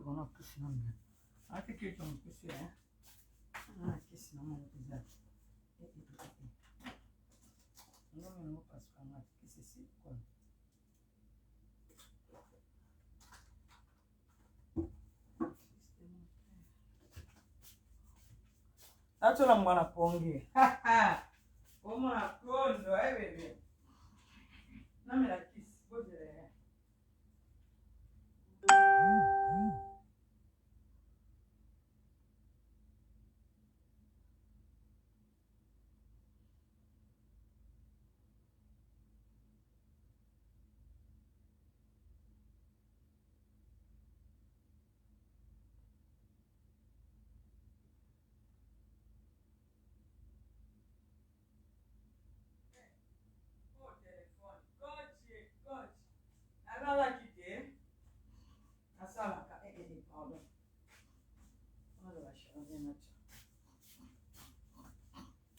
on a plus non bien. Ah, t'es que ton plus hein. Ah, qu'est-ce que non bizarre. Non mais non parce qu'on a qu'est-ce que c'est quoi. Acho la mwana pongi. Ha ha. Oma kondo bebe. Na me la kiss bojere.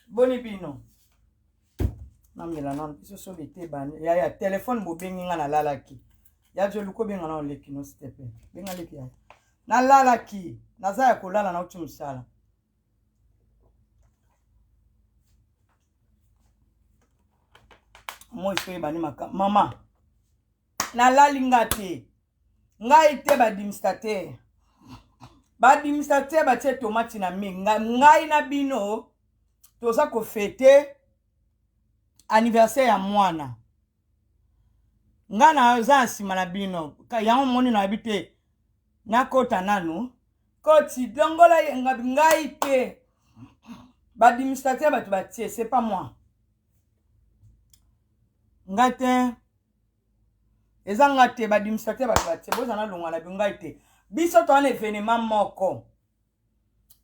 Boni bino. Namela non biso so bete ban ya téléphone bo bengi nga na lalaki. Ya je luko benga na oleki no stepe. Benga leki ya. Na lalaki, naza ya kolala na uti musala. Moi so bani maka mama. Na lalinga te. Ngai te ba administrateur. Ba administrateur ba tie tomate na minga. Ngai na bino toza ko fêter anniversaire ya mwana. Nga na za nsima na bino. Ka yango moni na habite. Na kota nanu. Koti dongola ngai te. Ba administrateur ba tu ba tie, c'est pas moi. Ngate eza ngate ba administrateur ba tu ba tie. Boza na longa na ngai te. Biso to an événement moko.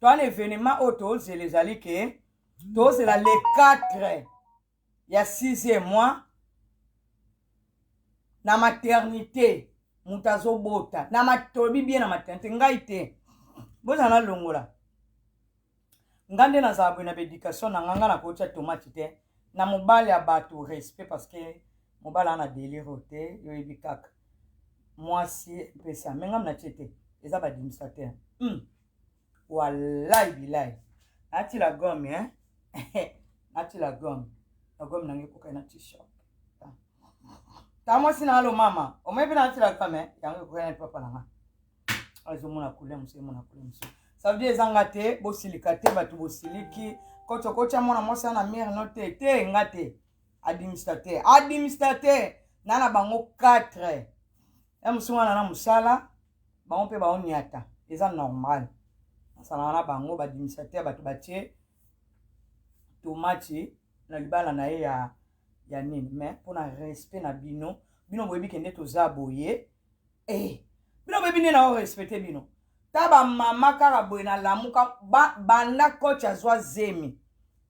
To an événement auto zelezali ke to c'est la le 4 ya 6e mois na maternité mutazo bota na matobi bien na maternité ngai te boza na longola ngande na zabwe na éducation na nganga na kocha tomate te na mobali ya bato respect parce que mobali ana délire te yo ebikaka moi si pesa menga na chete eza ba administrateur wallahi billahi ati la gomme hein ati la gomme nangi koka na t-shirt tamo sina alo mama o mebi na ati la kame yango koka na papa nanga azo mona kule muso ça veut dire ezanga te bosilika te batu bosiliki kocha mona mosa na mire no te ngate administrateur nana bango 4 musunga na musala bango pe ba onyata eza normal sala na bango ba administrateur batu batie tomate na libala na ye ya nini mais pour na respect na bino boyebi kende toza boye bino boyebi nini na respecter bino taba mama kaka boye na lamuka banda coach azwa zemi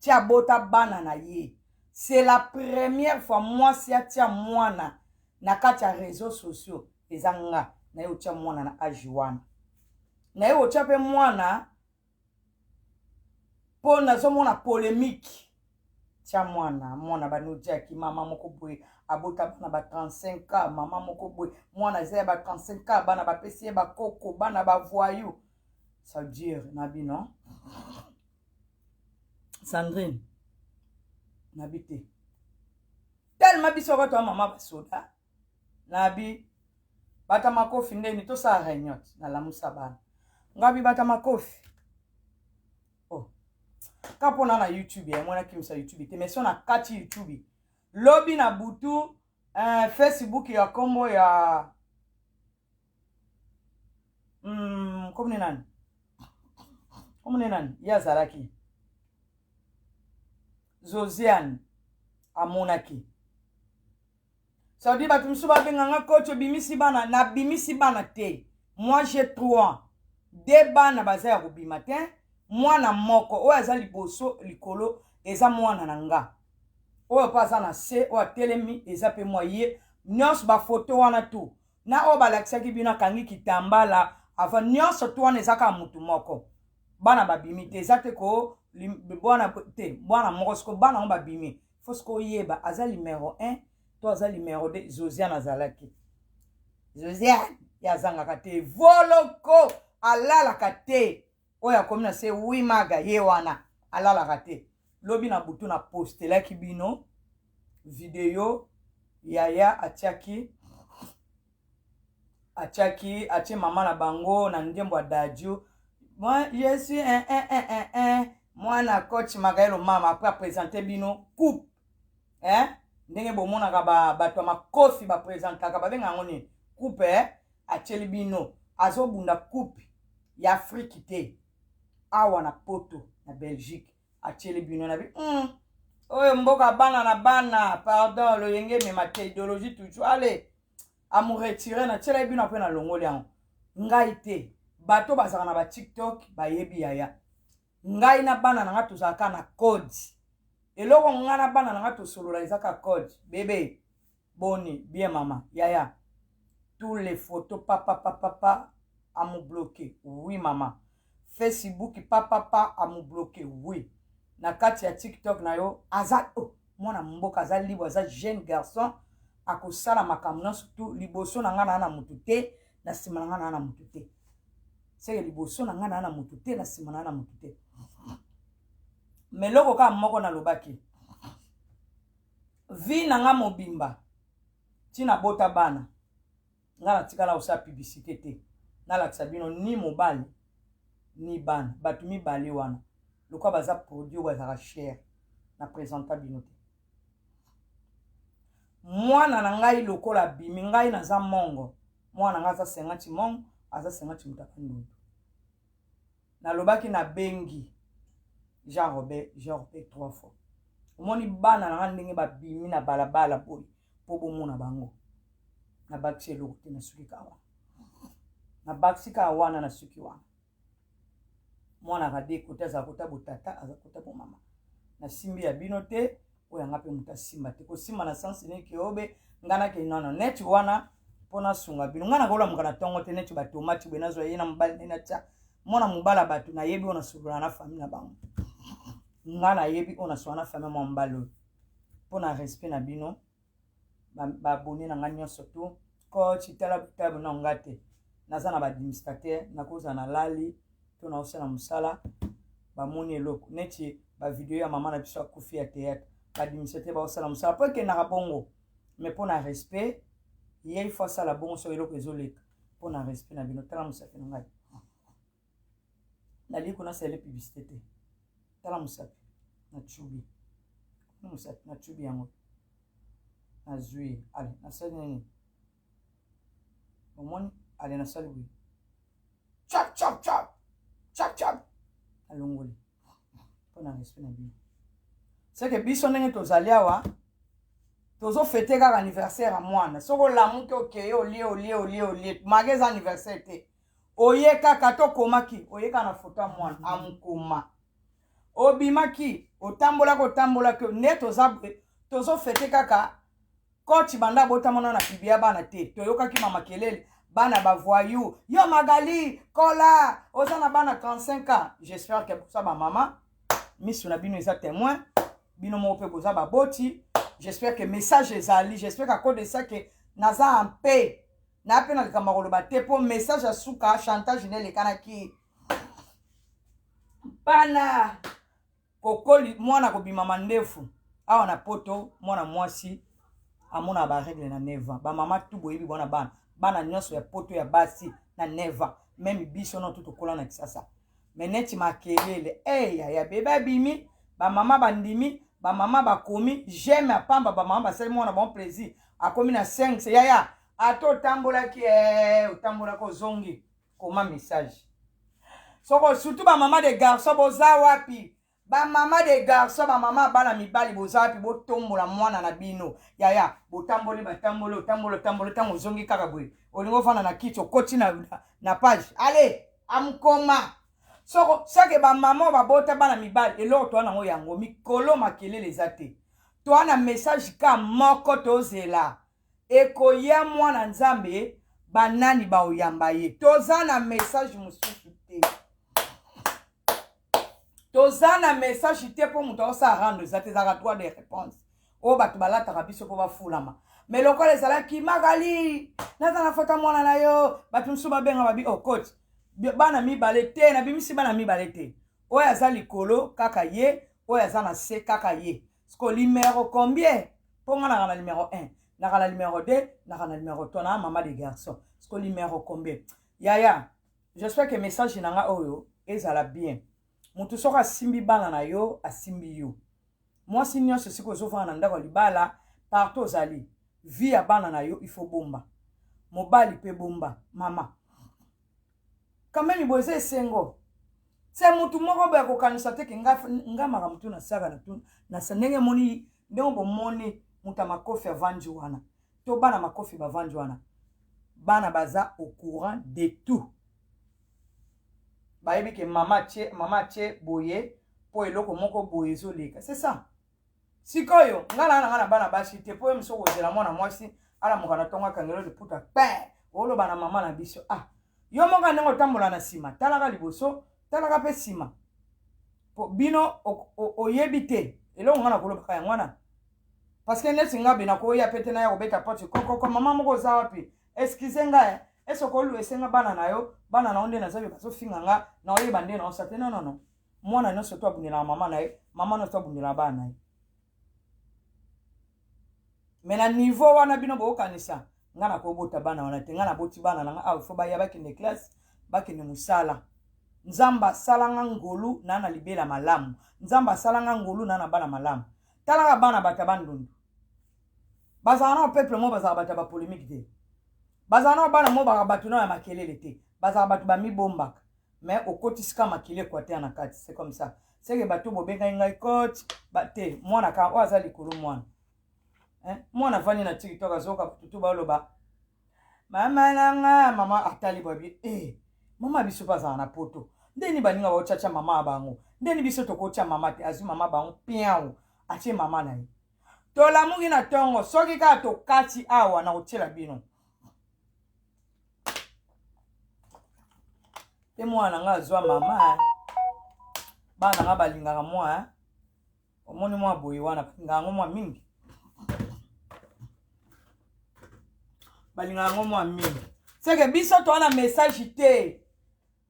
tia bota bana na ye c'est la première fois moi si atia mwana na kati ya réseaux sociaux ezanga na ye otia mwana na age wana na ye otia pe mwana po nazomona polémique tia mwana banodiaki mama moko boye abota bana ba 35 ans mama moko boye mwana zaya ba 35 ans bana ba pesi ba koko bana ba voyou ça veut dire nabi non Sandrine nabi te tellement biso ko to mama basoda nabi bata makofi ndeni to sa réunion na la musabana ngabi bata makofi kapona na YouTube ya mwana kimsa YouTube te mais na kati YouTube lobby na butu Facebook ya kombo ya komune nani ya zaraki Josiane amonaki ça dit batu msuba benganga coach bimisi bana na bimisi bana te moi j'ai 3 2 bana bazaya kubima te mwana moko oyo aza liboso likolo eza mwana na nga oyo pa aza na se oyo atelemi eza pe moye nyonso bafoto wana tu na oyo balakisaki bino akangi kitambala avant nyonso tu wana eza kaka mutu moko bana babimi te eza te ko bwana moko siko bana ngo babimi fo siko yeba aza numéro 1 to aza numéro 2 Josiane azalaki Josiane ya zangaka te voloko alalaka te oyo akomi na se wimaga ye wana alalaka te lobi na butu na postelaki bino video yaya atie mama na bango na ndembo ya dadio moi je suis mwana coach Magaelo mama après présenter bino coupe ndenge bomonaka bato ya makofi bapresentaka babenga yango nini coupe atieli bino azobunda coupe ya afrique te awa na poto na belgique atieli bino na bi oyo mboka bana na bana pardon loyenge mema te idéologie toujours allez amuretire na tiela bino mpe na longoli yango ngai te bato bazaka na ba TikTok bayebi yaya ngai na bana na nga tozalaka na code eloko nga na bana na nga tosolola ezaka code bébé boni bien mama yaya tous les photos papa à me bloquer oui mama Facebook papa à me bloquer oui na kati ya TikTok na yo aza mwana mboka aza libre aza jeune garçon akosala makambo na surtout liboso na nga na mutu te na sima na nga na mutu te c'est liboso na nga na mutu te na sima na mutu te meloko ka moko na lobaki vi na nga mobimba tina bota bana nga na tikala osa publicité te na lakisa bino ni mobali ni bana batu mibali wana lokwa baza produit bazaka cher na présenta bino te mwana na ngai lokola bimi ngai naza mongo mwana nga aza 50 mongo aza 50 mutaka ndondo nalobaki na bengi Jean Robert 3 fois omoni bana na nga ndenge babimi na balabala boy po bomona bango na bakisi eloko te na suki kawa na bakisi ka wana na suki wana mwana kade kota za kota botata aza kota bo mama na simbi ya bino te oyo nga pe muta simba te ko simba na sens ne ki obe ngana ke nono net wana pona sunga bino ngana kola mukana tongo te net ba tomati bena zo yena mbali na cha mona mubala batu na yebi ona sura na famille na bango ngana yebi ona sura na famille mo mbalo pona respect na bino ba boni na nganya surtout coach itala butabu na ngate naza na ba administrateur na koza na lali to na osala musala ba moni eloko neti ba video ya mama na biso akufi ya théâtre ba administrateur ba osala musala po ke na bongo mais pona respect il faut ça la bongo so eloko ezoleka pona respect na bino tala musaka na ngai nali kuna sele publicité te tala musaka na chubi musaka na chubi yango na zui allez na sali nini omoni allez na sali oui chap alongoli pona respect na bino c'est que biso ndenge tozali awa tozo fêter kaka anniversaire à mwana soko lamuki okeye olie mageza anniversaire te oye kaka tokomaki oye kaka na foto ya mwana amukoma obimaki otambolaki nde tozo fêter kaka coach banda botamona na bibia bana te toyokaki mama kelele bana bavoyou yo Magali kola oza na bana 35 ans j'espère que ça ba mama misu na bino eza témoin bino mo pe boza ba boti j'espère que message ezali j'espère qu'à cause de ça que naza en paix na pe na likamba koloba te po message ya suka chantage ne lekana ki bana kokoli mwana kobima mandefu awa na poto mwana mwasi amona ba règle na neva ba mama tu boyebi bona bana nyonso ya poto ya basi na neva même biso no tout kola na kisasa meneti makelele ya beba bimi ba mama bandimi ba mama bakomi j'aime apamba ba mama basali mona bon plaisir akomi na 5 c'est yaya ato tambola ki utambola ko zongi koma message soko surtout ba mama de garçons boza wapi ba mama de garçons ba mama bana mibali boza wapi botombola mwana na bino yaya botamboli batambolo tambola tango zongi kaka boye olingo fana na kicho koti na page allez amkoma soko sake ba mama ba bota bana mibali eloko to na ngo yango mikolo makelele ezate to ana message ka moko tozela ekoya mwana nzambe banani ba oyamba ye tozana message mususu te tozana message te po muto osa rendre zate za droit de réponse o batu balata biso po ba fulama mais lokola ezalaki Magali naza na fota mwana na yo bato mosusu babenga babi oh coach bana mibale te na bimisi bana mibale te oyo aza likolo kaka ye oyo aza na se kaka ye siko numéro combien mpo nga naka na numéro 1 naka na numéro 2 naka na numéro 3 na mama de garçon siko numéro combien yaya j'espère que message nanga oyo ezala bien mutu soki asimbi bana na yo asimbi yo mwasi nyonso siko ozofanda na ndako ya libala partout ozali vie ya bana na yo il faut bomba mobali mpe bomba mama kamemi boye eza esengo se mutu moko boye akokanisa te ke nga makambo tu nasaka na ndenge moni ndenge bomoni mutu makofi avandi wana to bana makofi bavandi wana bana baza au courant de tout bayebi ke mama tie boye po eloko moko boye ezoleka c'est ça sikoyo ngala na bana basi te po emso kozela mwana mwasi ala mokana tonga kangelo de puta pe olo bana mama na biso yo monga ndenge otambola na sima talaka liboso talaka pe sima po bino oyebi te eloko ngana kolobaka yango wana parce que neti nga bina koya pete na ya kobeta poti koko mama moko za wapi excuse nga esokolu esenga bana na yo bana na onde na zabe bazofinga nga na oyeba nde na osate non mwana nyonso to abundela mama na ye mama nyonso abundela bana na ye mais na niveau wana bino bokanisa nga na kobota bana wana te nga na boti bana nanga fo baya bakende classe bakende musala nzamba salanga ngolu na libela malamu nzamba salanga ngolu na bana malamu talaka bana bata bandundu bazana na peuple mo bazala bata ba polémique te bazana bana mo ba batuna ya makelele te bazala batu ba mibombaka mais okotisika makele kwa te na kati c'est comme ça c'est que batu bobenga ngai coach bate mwana ka oza likulu mwana mwana vani na TikTok azoka tutu baloba mama nanga mama atali babi mama biso bazala na poto ndeni baninga baochacha mama bango ndeni biso tokocha mama te azu mama bango piao atie mama na ye tolamungi na tongo soki kaka tokati awa na kotiela bino te mwana nga azwa mama bana nga balingaka mwa omoni mwa boye wana balingaka mwa mingi balingaka mwa mingi seke biso towana message te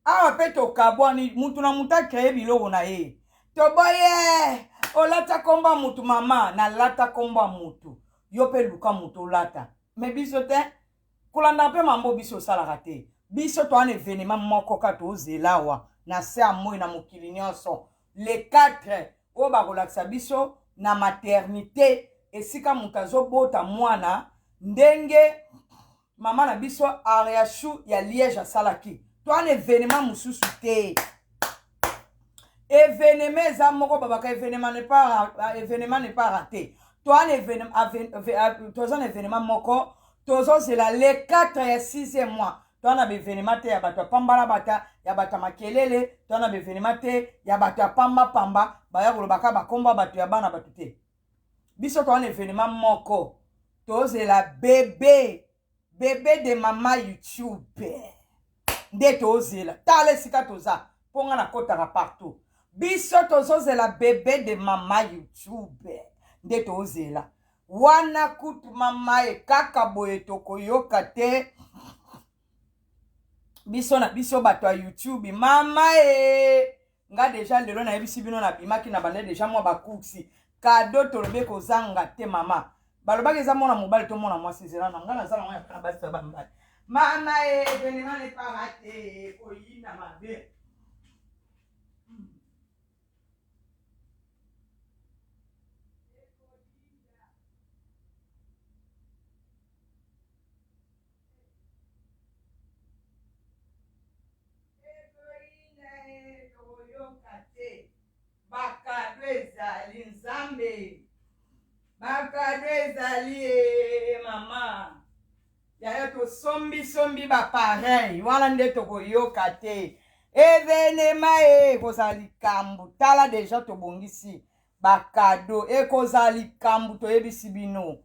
awa pe tokabwani mutu na mutu akreye biloko na ye toboye olata komba mutu mama na lata komba mutu yo pe luka mutu olata me biso te kolanda pe mambo biso osalaka te biso towana evenema moko ka tozelawa na se ya moi na mokili nyonso le 4 oyo bakolakisa biso na maternité esika mutu azobota mwana ndenge mama na biso ariashu ya Liège asalaki towana evenema mosusu te événement eza moko babaka événement n'est pas raté towana événement moko tozozela le 4 ya 6e mois towana événement te ya bato ya pambala bata ya bato makelele towana événement te ya bato ya pamba baya kolobaka bakomba bato ya bana bato te biso towana événement moko tozela bébé de mama YouTube nde tozela tala esika toza mponga na kotaka partout biso tozozela bébé de mama YouTube nde tozela wana kutu mama kaka boye tokoyoka te biso na biso bato ya YouTube mama nga deja lelo na yebisi bino na bimaki na bande deja mwa bakuksi kado tolobe kozanga te mama balobaki eza mwana mobali to mwana mwasi zela na nga nazala mwana kana basi ba mbali mama venema ne pas raté oyina mabe bakado ezali nzambe bakado ezali mama yaya tosombi bapareil wana nde tokoyoka te evenema ekozala likambo tala deja tobongisi bakado ekozala likambo toyebisi bino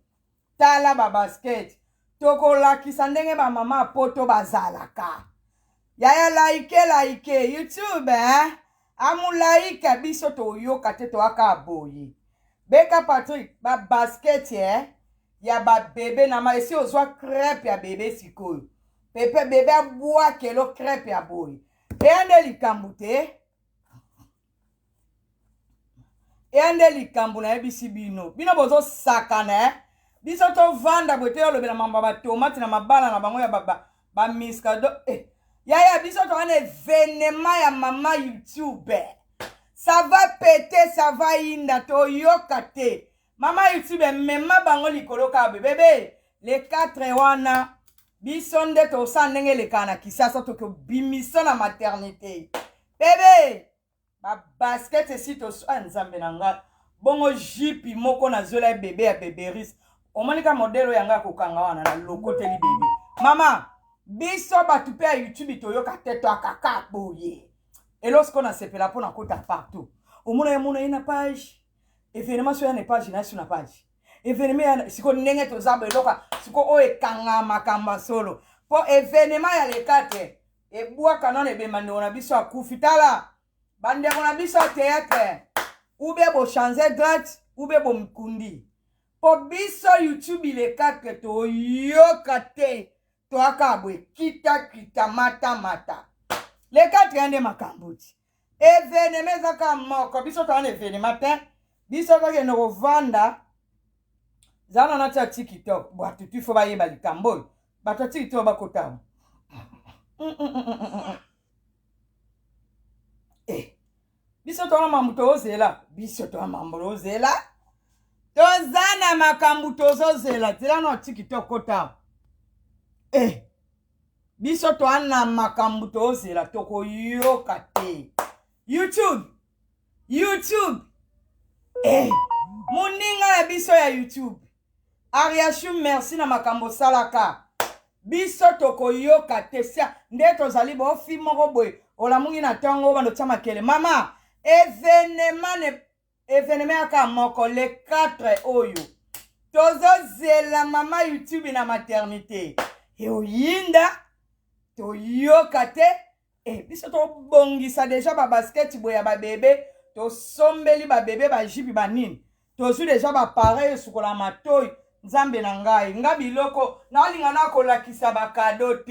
tala babasket tokolakisa ndenge bamama poto bazalaka yaya like YouTube amulaika biso toyoka te toaka boye beka Patrick ba basket ya ba bébé na ma esi ozwa crêpe ya bébé sikoyo pepe bébé abwa kelo crêpe ya boye eyande likambo te eyande likambo na yebisi bino bozosakana biso tovanda boye toyolobela mambo ya batomate na mabala na bango ya bamiskado yaya biso towana événement ya mama YouTube ça va péter ça va inda toyoka te mama YouTube mema bango likolo ka bébé les 4 wana biso nde tosa ndenge elekana na kisasa tokobimisa na maternité bébé ba basket esi toswa nzambe na nga bongo jipi moko na zola bébé ya bébéris omonika modelo yanga kokanga wana na lokoteli bébé mama biso batu pe ya YouTube toyoka te to akaka boye et lorsqu'on a sepela pour na kota partout omona ina page événement sur une page na sur na page événement siko ndenge tozaba eloka siko o ekanga makamba solo po événement ya lekate ebwaka none bemando na biso akufitala bande na biso théâtre ube bo changer date ube bo mkundi po biso YouTube lekate to yoka te to akabwe kita mata lekate ande makambuti événement zaka moko biso to ane événement te biso ka no rovanda zana na ta TikTok bo atutu fo ba yeba likambo ba ta TikTok ba kota biso to na mamuto ozela biso to na mambo ozela to zana makambu to ozela tela na TikTok kota biso to ana makambu to ozela to ko yoka te YouTube moninga ya biso ya YouTube Ariashu merci na makambo salaka biso toko yoka te sia nde tozali bo fi moko boye olamungi na tango bando tia makele mama événement aka moko le 4 oyo tozozela mama YouTube na maternité oyinda toyoka te biso to bongisa déjà ba basket boya ba bébé to sombeli ba bébé ba jipi ba nini to su déjà ba pareil sukola matoyi nzambe na ngai nga biloko nalinga na kolakisa ba cadeau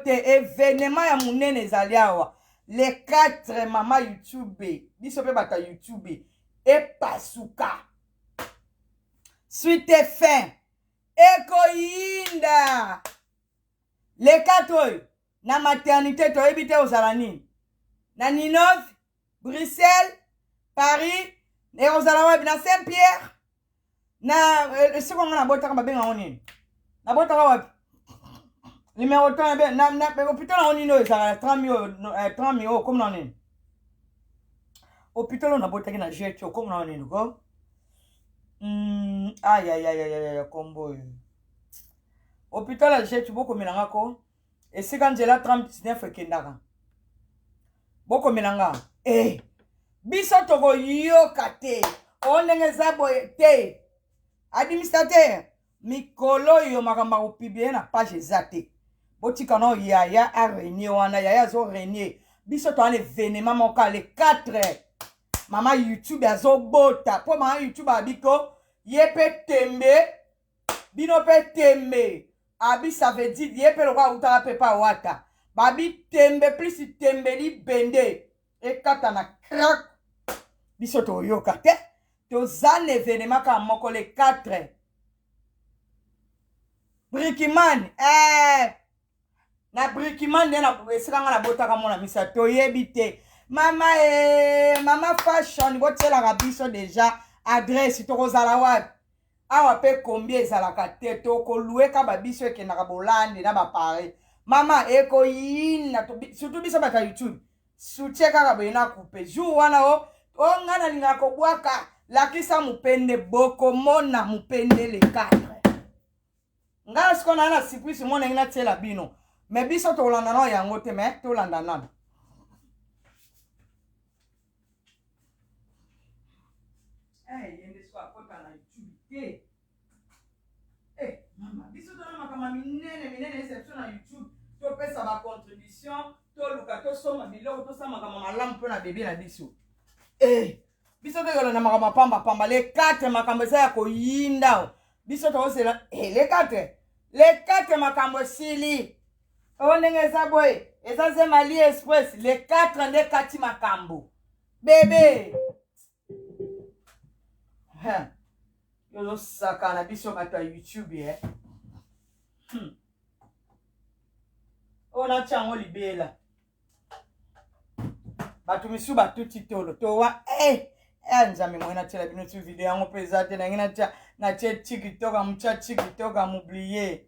te événement ya munene ezali awa les 4 mama YouTube biso pe bata YouTube epasuka suite fin ekoyinda les 4 oyo na maternité toyebi te ozala nini na Ninove Bruxelles Paris et ozala wapi na Saint-Pierre na sekonga na botaka babenga nini na botaka wapi numéro 3 na hôpital na nini ezala 30 000 comme na nini hôpital na botaki na jet comme na nini ko aïe kombo hôpital à jet boko melanga ko esika nzela 39 ekendaka boko melanga biso toko yoka te ondenge za boye te administrateur mikolo yo makamba kopibie na page eza te botika no yaya a renier wana yaya zo renier biso to ane événement moka le 4 mama YouTube azobota po mama YouTube abiko ye pe tembe bino pe tembe abi ça veut dire ye pe lokwa utaka pe pa wata babi tembe plus tembe li bende ekata na crack biso to yoka te to zan événement ka moko le 4 Brikiman na Brikiman na esika na botaka mona misa to yebi te mama mama fashion botela ka biso déjà adresse to kozala wapi awa pe combien ezalaka te to kolue ka babiso ekendaka bolande na bapare mama eko yina surtout biso bata YouTube soutien kaka boye na coupe jour wana o ngana linga kobwaka lakisa mupende boko mona mupende le 4 ngana sikona na surprise mona ngina tela bino me biso to landa no yango te me to landa nana yende swa kota na YouTube mama biso to na makama minene exception na YouTube to pesa ba contribution to luka to soma biloko to sama kama malamu po na bébé na biso biso toyolanda makambo pamba les 4 makambo eza ya koyinda biso tozela les 4 makambo sili o ndenge eza boye eza ze Mali Express les 4 nde kati makambo bebe yozosakana biso bato ya YouTube ona tiango libela bato misu batuti tolo towa nzambe mwe natiela bino ti video yango mpe eza te nangi natie TikTok amutya TikTok amoublier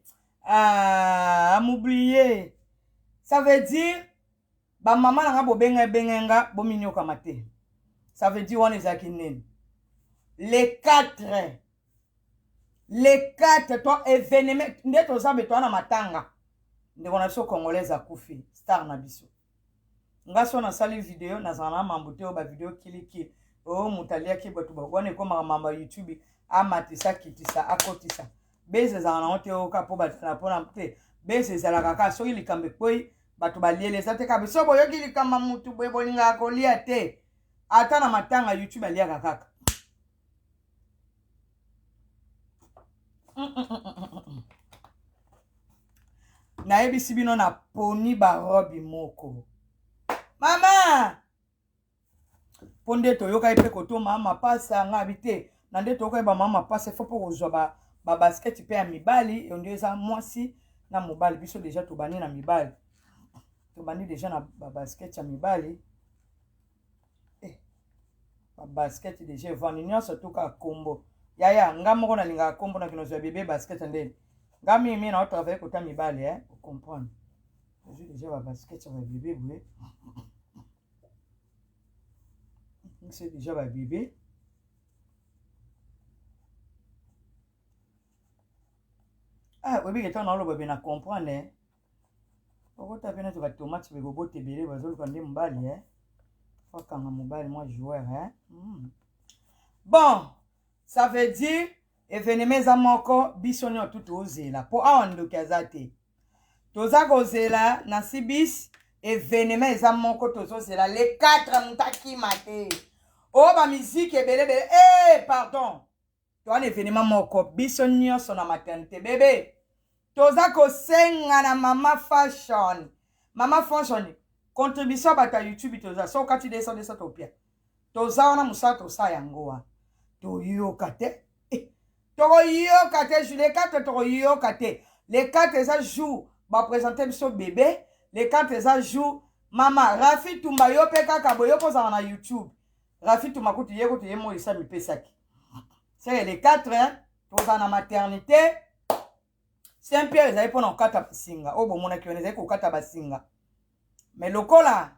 amoublier ça veut dire bamama nanga bobenga bominyokama te ça veut dire wana ezalaki nini les 4 toi événement nde toza betwa na matanga ndeko na biso congolaise akufi star na biso nga so nasali video nazala na mambo te oyo bavideo kilikili oyo moto aliaki bato wana ekomaka mambo ya YouTube amatisa kitisa akotisa bese ezala nango te oyoka mpo batala mpona te bese ezalaka kaka soki likambo ekpoi bato balieleza te kaka so boyoki likambo motu boye bolingaka kolia te ata na matanga YouTube aliaka kaka nayebisi bino na poni barobi moko mama po nde toyokai mpe kotoma mapasa ngabi te na nde toyokai bamama mapasa fo mpo kozwa babasketi mpe ya mibali eyo nde eza mwasi na mobali biso deja tobandi na mibali tobandi deja na babasketi ya mibali babasketi deja evandi nyonso toka kombo yaya nga moko nalingaka kombo na kinozwa bebe basket ndeni nga mimi na otravaille kota mibali ocomprendre ozwi deja babasket ya babebe boye c'est déjà babebe oyebiki ntango naoloba be na comprendre okota mpe neti batomate bekobote ebele bazoluka nde mobali fakanga mobali mwa joueur bon ça veut dire événement eza moko biso nyonso tu tozela mpo awa ndoki aza te toza kozela na sibis événement eza moko tozozela les 4 mutakima te oyo bamiziki ebelebele pardon towana événement moko biso nyonso na maternité bebe toza kosenga na mama fashion contribution bato ya YouTube toza so okati 200 topia toza wana mosala tosala yango wana toyoka te tokoyoka te les 4 tokoyoka te les 4 eza jour baprésente biso bébé les 4 eza jour mama Rafi Tumba yo mpe kaka boye yo kozala na YouTube Rafi Tumba kuti ye kuti ye moyisa mipesaki c'est les 4 tozala na maternité Saint-Pierre ezali mpona kokata basinga oyo bomonaki wana ezali kokata basinga mais lokola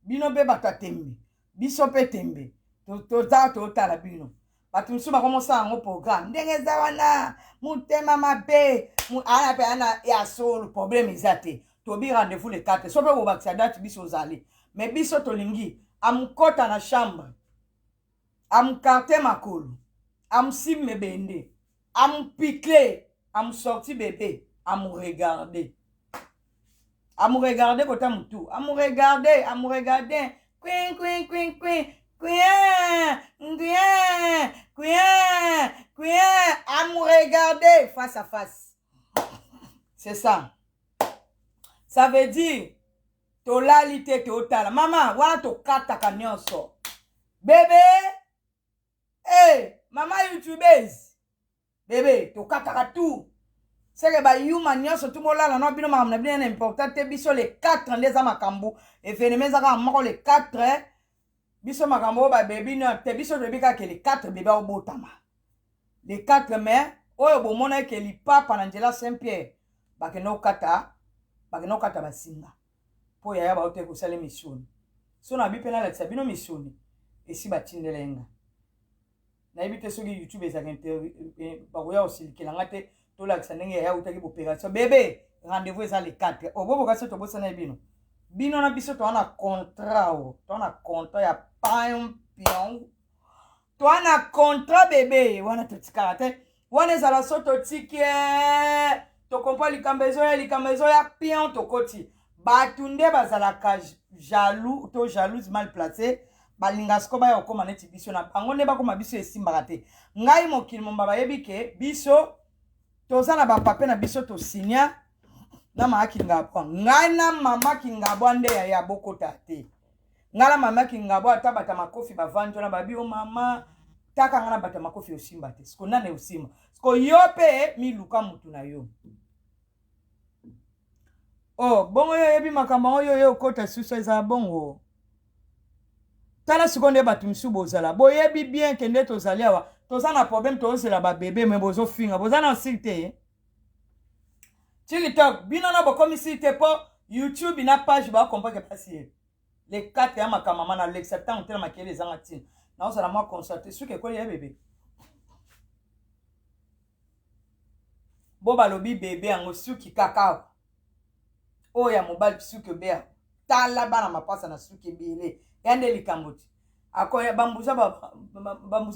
bino mpe bato atembe biso mpe tembe toza totala bino bato mosusu bakomosala yango programme ndenge eza wana motema mabe ana mpe ana ya solo problème eza te tobi rendez-vous le 4 so mpe bobakisa date biso ozali mais biso tolingi amukota na chambre amukarte makolo amusime bende amupikle amusorti bébé amuregarde kota mutu amuregarde queen amuregarde face à face c'est ça ça veut dire tolali te totala mama wana tokataka nyonso bébé mama youtubeuse bébé tokataka tout seke bayuma nyonso tumolala no bino makambo na bino na important te biso le 4 nde eza makambo événement ezaka moko le 4 biso makambo oyo babebi no te biso toyebi kaka le 4 bebe obotama le 4 mai oyo bomona eke lipapa na nzela Saint-Pierre bakende okata basinga mpo yaya baote kosala misioni so na bi mpe nalakisa bino misioni esi batindelenga nayebi te soki YouTube ezaka bakoya kosilikelanga te tolakisa ndenge yaya utaki bopération bebe rendez-vous eza le 4 obobokasi tobosana bino na biso toana contrat ya pion toana contrat bebe wana totikala te wana ezala so totiki tokompa likambo ezoya pion tokoti bato nde bazalaka jalouse mal placé balinga siko baya okoma neti biso na bango ne bakoma biso esimbaka te ngai mokili momba bayebi ke biso toza na bapape na biso tosinya na mama Kingabwa ngai na mama Kingabwa nde ya bokota te ngai na mama Kingabwa ata bata makofi bavandi na babi o mama taka ngana bata makofi osimba te siko nane osimba siko yo pe miluka mutu na yo oh bongo yo yebi makambo yo okota suso eza bongo tala seconde batu misu bozala boyebi bien ke nde tozali awa toza na problème tozela ba bébé mais bozo finga boza na site TikTok bino na bokomi site po YouTube na page ba comprendre que passer les 4 ya makamama na l'exactant tel makele zanga tin na osala moi constater ce que quoi ya bébé bo balobi bébé ango suki kakao oya mobile suki bea tala bana mapasa na suki bile yande likamboti akoya bambuza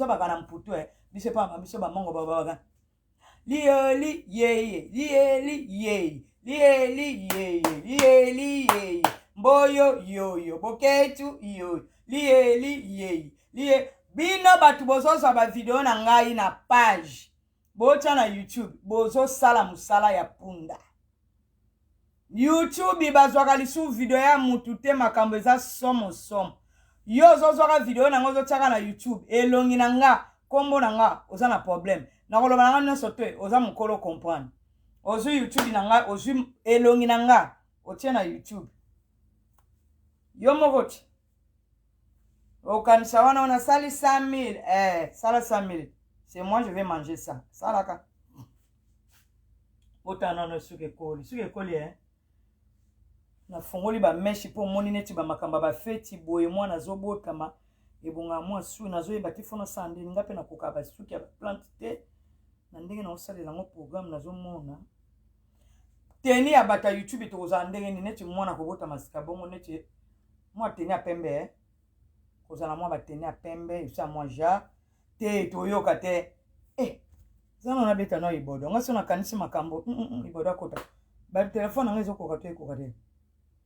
bakana mputu biso pa biso ba mongo baba lieli yeye lieli mboyo yoyo boketu yo lieli yeye bino batu bozosa ba video na ngai na page bocha na YouTube bozo sala musala ya punda YouTube bazwaka lisu video ya mutu te makambo eza somo yo zozwaka video na ngozo tsaka na YouTube elongi na nga kombo na nga oza na problème na koloba na nga nyonso te oza mokolo comprendre ozu YouTube na nga ozu elongi na nga otie na YouTube yo moko ti okanisa wana ona sali 100 000 sala 100 000 c'est moi je vais manger ça salaka otana no suke koli na fongoli ba meshi po moni neti ba makamba ba feti boye mwana zobotama ebonga mwa su nazo yeba ti fona sande ngape na koka ba suki ya plante te na ndenge na osalela ngo programme nazo mona teni ya bata YouTube to za ndenge ni neti mwana kobota masika bongo neti mwa teni ya pembe kozala mwa ba teni ya pembe isa mwa ja te toyoka te zana na beta no ibodo ngasi na kanisi makambo ibodo akota ba telefone ngezo koka te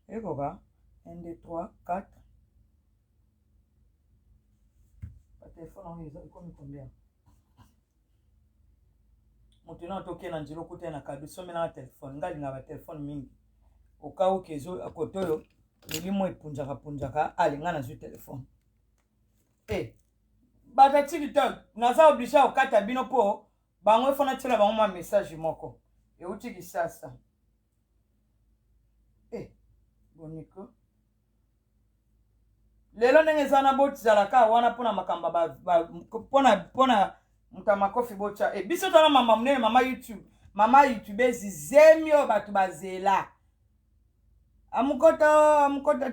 ekoka 1 2 3 4 ba telefone ngezo ikomi combien motuna toke na njilo kuta na kadu somela na telefone ngali na ba telefone mingi okao kezo akotoyo elimo epunjaka alinga na zu telefone bata TikTok naza obligé okata bino po bango fona tela bango ma message moko euti kisasa boniko lelo ndenge zana botizalaka wana pona makamba pona mutamakofi bocha biso tala mama munene mama YouTube zizemio batu bazela amukota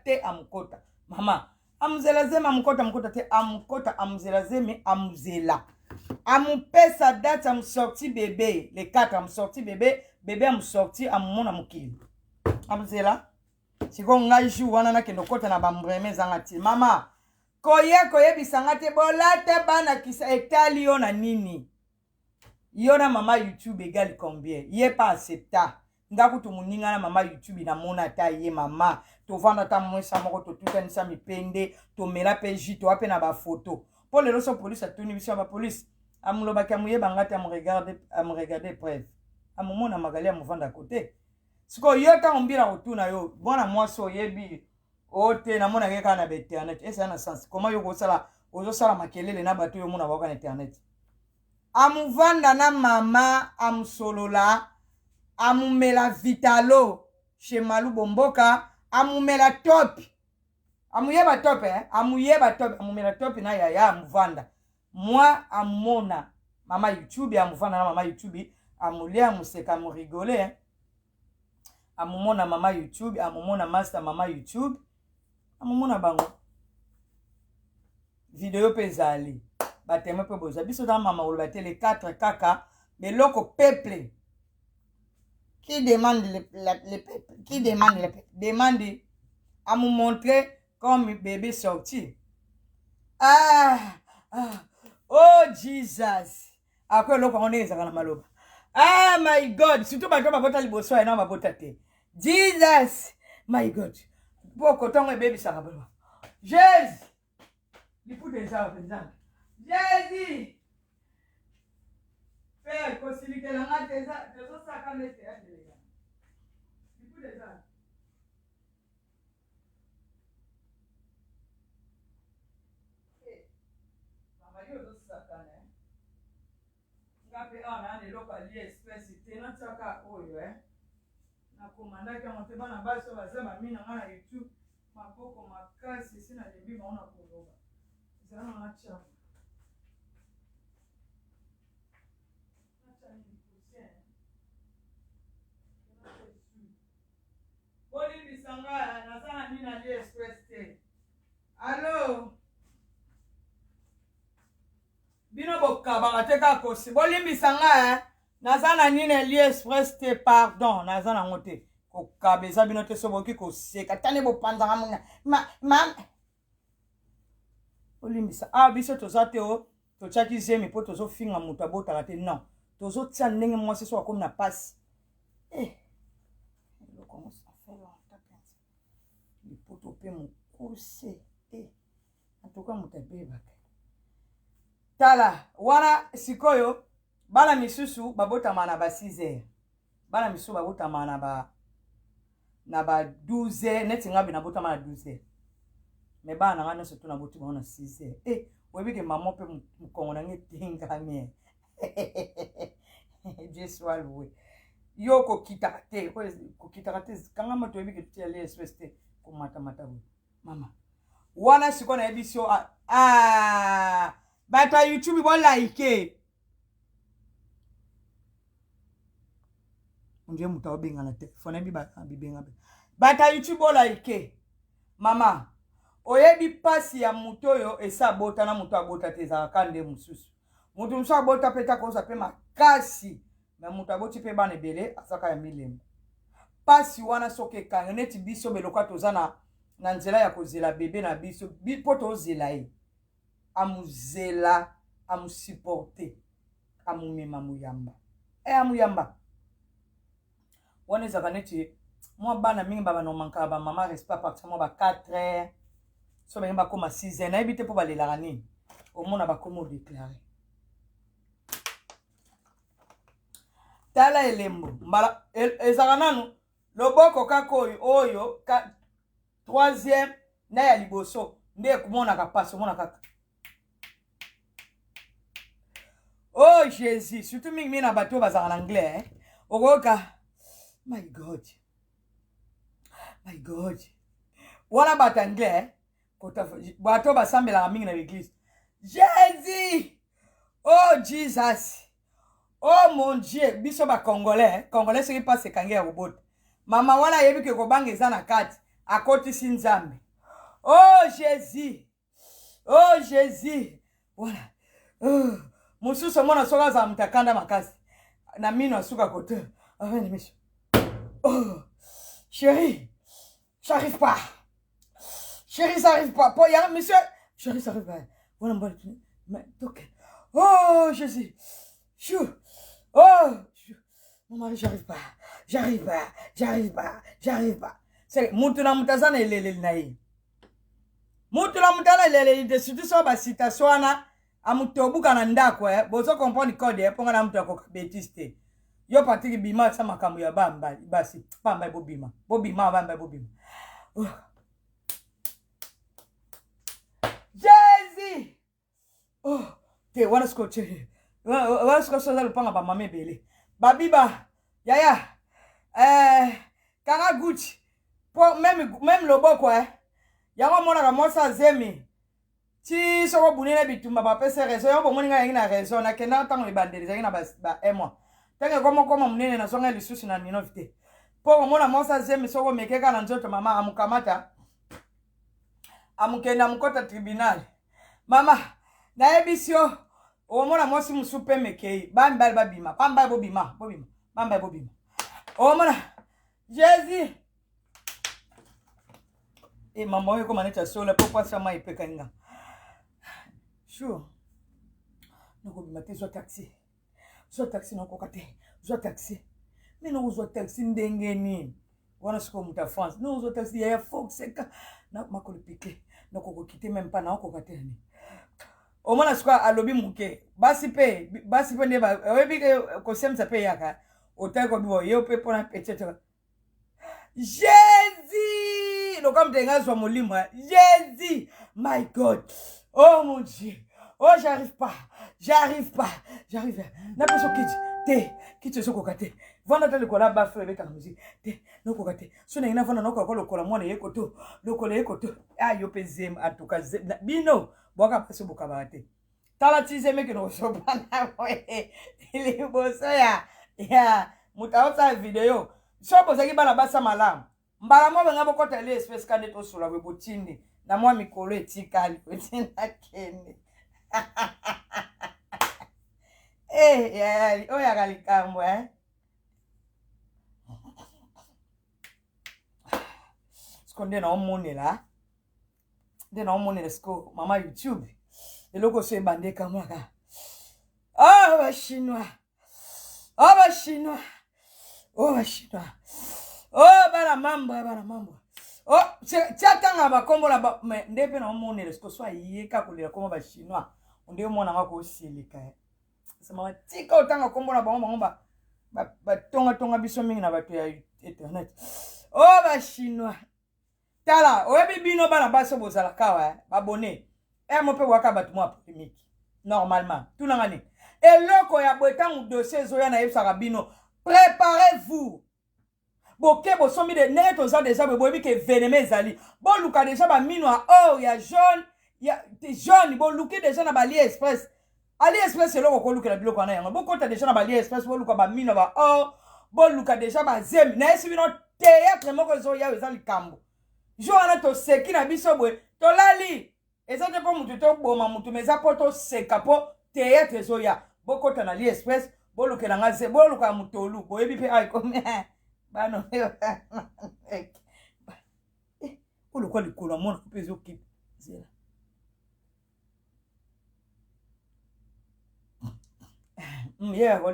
te mama amuzela zeme amukota te amuzela zeme amuzela amupesa date amusorti bébé le 4 amusorti bébé amusorti amumona mukili amuzela siko ngai ju wana na kendo kota na bambreme zanga ti mama koyebisanga te bolate bana kisa etali yo na nini yo na mama YouTube egali combien ye pa accepta ngakutu muninga na mama YouTube na mona ta ye mama to vanda ta mwesa moko to tukanisa mipende to mela peji to ape na ba photo pour le roso police atuni biso ba police amuloba ka muye bangata am regarder preuve amumona magali amuvanda côté siko yo ta ombira otuna yo bona mwaso yebi ote na mona ngeka na internet esa na sens comment yo kosala ozosala makelele na bato yo mona baka na internet amuvanda na mama amsolola amumela vitalo chez Malou Bomboka amumela top amuyeba top amumela top na ya amuvanda moi amona mama YouTube amuvanda na mama YouTube amulia museka murigole amumona mama YouTube amumona master mama YouTube amumona bango video pezali bateme pe boza biso dans mama oloba te les 4 kaka beloko peuple qui demande le peuple demande à me montrer comme bébé sorti oh Jesus ako loko on est na maloba my God surtout bato babota liboso na babota te Jesus my God Poko tongo baby sakabalo. Jésus. Lipu déjà penzana. Jésus. Père, possibilité la ngate déjà, déjà saka mete ya delega. Lipu déjà. Eh, mama yo zo saka ne. Ngape ana ne local express tena tsaka oyo na komanda kama te bana baso bazaba mina ngana YouTube maboko makasi sina lebi maona koloba. Zana na chapa. Boli bisanga na sana nina Ali Express te. Allo. Bino bokaba bateka kosi. Boli bisanga na sana nina Ali Express te pardon na sana ngote. Kokabeza bino te soboki koseka tane bo panzanga munga. Ma Boli bisanga biso tozate o to chaki zemi po tozo finga mutu abota te non. Tozo tia ndenge mwasi so akomi na passe. Le commence à faire le poto pe mon course en tout cas mutabe baka. Tala wana sikoyo bala misusu babota mana ba 6h. Bala misusu babota mana ba 12h neti ngabi na bota mana 12h. Mais bana ngana surtout na bota mana 6h. Webi ke maman pe mukongo na ngetinga mie. Dieu soit loué. Yo kokitakate kanga moto yebi ke tia les espèce ko mata mama wana siko na ebisio bata YouTube bo like unje muta obenga na telefone ebi ba bibenga bata YouTube bo like mama oyebi pasi ya mutoyo esa bota na muto abota teza kande mususu mutu muso abota peta ko sa pe makasi na mutu aboti pe bana ebele asaka ya milemo pasi wana soke kanga neti biso beloka tozana na nzela ya kozela bebe na biso po tozela ye amuzela amusupporte amumema muyamba amuyamba wana ezaka neti mwa bana mingi babanomankaka bamama respect partir mwa ba 4h so bangi bakoma 6h nayebi te mpo balelaka nini omona bakoma odeklare tala elembo mbala ezaka nanu loboko kaka oyo 3e na ya liboso nde kumonaka pasi omona kaka oh Jésus surtout mingi na bato bazaka na anglais okoka my god wana bato anglais bato basambelaka mingi na l'église Jésus oh Jesus oh mon Dieu biso ba congolais soki passe kange ya robota mama wana yebi ke kobanga eza na kati akotisi nzambe oh Jésus voilà mususu mona soka za mutakanda makasi na mino asuka kote aveni miso oh chérie j'arrive pas po ya monsieur chérie ça arrive pas voilà mbona mais donc oh Jésus chou oh mon mari j'arrive pas c'est mutu na mutazana elele na ye mutu na mutana elele de surtout so ba citation wana amutobuka na ndako bozo comprendre code ponga na mutu akoka betiste yo patiki bima sa makambo ya bamba basi bamba bobima Jésus oh te wana skoche wana skoche za lupanga ba mame bele babiba yaya kanga Gucci po même loboko yango mona ka mosa zemi ti soko bunene bitumba ba pese raison yo bomoni nga yangi na raison na kenda tango le bandeli zangi na ba moi tango koma munene na songa lisusu na minovite po mona mosa zemi soko mekeka na nzoto mama amukamata amukenda mukota tribunal mama na ebisio omona mosi musupe mekei bambal babima bambal bobima omona Jésus et maman yo koma neta sola pourquoi ça m'a epeka nga sure noko bimate zo taxi noko kate zo taxi mais noko zo taxi ndengeni wana siko muta France nous autres taxi ya Fox seka na makolo piqué donc ko quitter même pas na ko kater ni au moins siko alobi muke basi pe ne ba webi ko semsa pe yaka autant ko bibo yo pe pona petite Jésus donc comme denga so molimo Jésus my God oh mon Dieu oh j'arrive pas na peso kiti te kiti so kokate vanda tele kola ba frère ka musique te no kokate so na ina vanda no kola kola mwana yekoto lokola yekoto ayo pezem atuka bino boka paso boka te tala tize meke no so bana we ile boso ya mutaota video so bozaki bana basa malamu mbala mo benga bokota le espèce kande to sula we botindi na mwa mikolo etikali wetina kene oh ya galikambo skonde na omonela sko mama YouTube eloko so ebande kamaka ba chinois bana mambo tanga ba kombo la ndepe na omonela sko so ayeka kolera koma ba chinois onde mona ngako silika sama tika otanga kombo na bango ba tonga biso mingi na bato ya internet ba chinois tala oyebi bino bana baso bozala kawa babone mo pe waka bato mo polémique normalement tout nangani eloko ya boetangu dossier zoya na yebisaka bino préparez-vous boke bosomi de net oza déjà boyebi ke veneme ezali boluka déjà ba mino or ya jaune ya jaune boluki déjà na bali express AliExpress eloko kolukela biloko na yango bokota déjà na AliExpress boluka ba mino ba or boluka déjà ba zemi na esi bino théâtre moko zo ya ezali kambo jo wana to seki na biso boy to lali eza te po mutu to boma mutu meza po to seka po théâtre zo ya bokota na AliExpress bolukela ngaze boluka mutolu boyebi pe ay comme bano boluka likolo mona pezo ki zela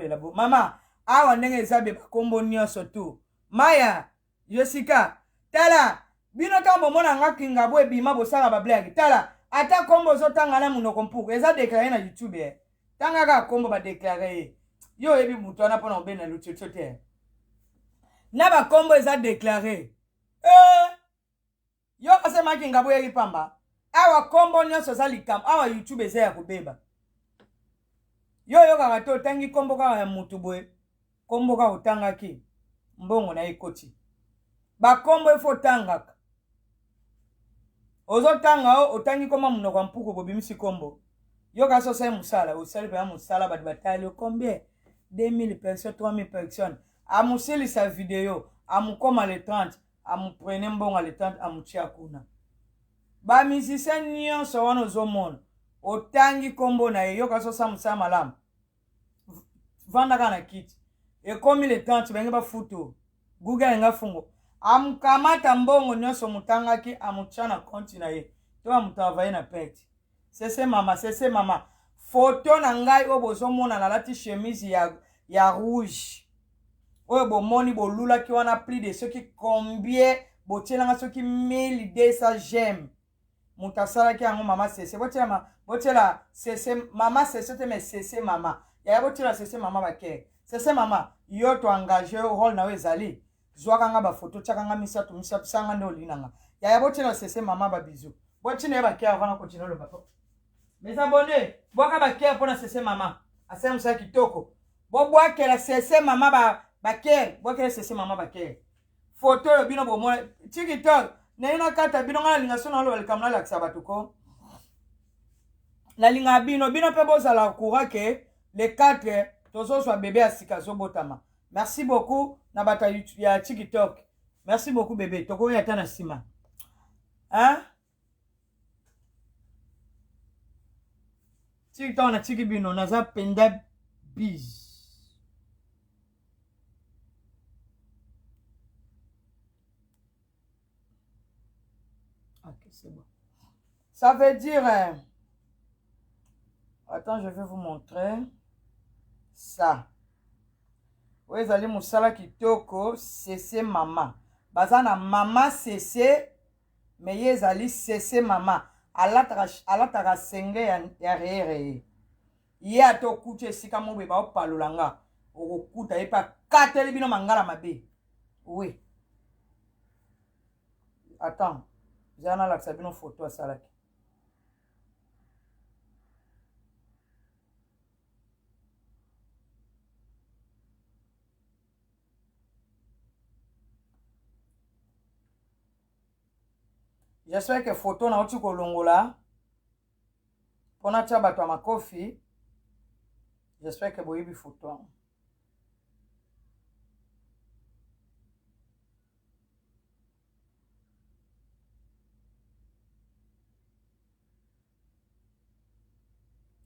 la bo mama awa ndenge ezabe bakombo nyonso tu maya Jessica tala bino tambo mona ngakinga bo ebima bosala ba blague tala ata kombo zotanga na munoko mpuku eza déclaré na YouTube tanga ka kombo ba déclaré yo ebi mutu ana pona obena luchocho te na ba kombo eza déclaré yo ase makinga bo yeri pamba awa kombo nyonso za likam awa YouTube eza ya kubeba yo kaka to tangi kombo kaka ya mutu boye kombo ka utanga ki mbongo na ekoti ba kombo ifo tangaka ozo tanga otangi koma munoko mpuku bobimisi kombo yo ka so sai musala osali pa musala ba batali combien 2000 personnes 3000 personnes amuseli sa video amukoma le 30 amuprene mbongo le 30 amuchia kuna ba musicien nyonso wana ozomona otangi kombo na yo ka so sa musala malamu vanda kana kiti ekomi le 30 benge ba futo Google nga fungo amkamata mbongo nyonso mutangaki amuchana konti na ye to amutavaye na peti sese mama photo na ngai obozomona na lati chemise ya rouge oyo bomoni bolula ki wana plus de ceux qui combien botielanga soki 1200 j'aime mutasala ki yango mama sese botela sese mama sese te mais sese mama ya botela sese mama bake sese mama yo to engagé rôle na wezali zwaka nga ba photo chaka nga misatu sanga ndo linanga ya botela sese mama ba bizu botina ba kia vana continuer le papa mes abonnés boka ba kia pona sese mama asem sa kitoko bobwa kela sese mama ba kia boka sese mama ba kia photo yo bino bomo TikTok na ina kata bino nga linga sona lo welcome la kisabatuko la linga bino pe bozala courage les 4 tozo soit bébé asika zo botama. Merci beaucoup na bata ya TikTok. Merci beaucoup bébé. Toko ya tana sima. Hein? TikTok na tikibino naza penda biz. OK, c'est bon. Ça veut dire attends, je vais vous montrer ça. Oui, allez musala kitoko sese mama. baza na mama cc mais ye ezali cc mama alataka senge ya reyere ye ata okuta esika moboye baopalola nga okokuta ye mpe akateli bino mangala mabe oui attends zala nalakisa bino foto asalaki j'espère que photo nauti kolongola mpona tia bato ya makofi j'espère que boyebi photo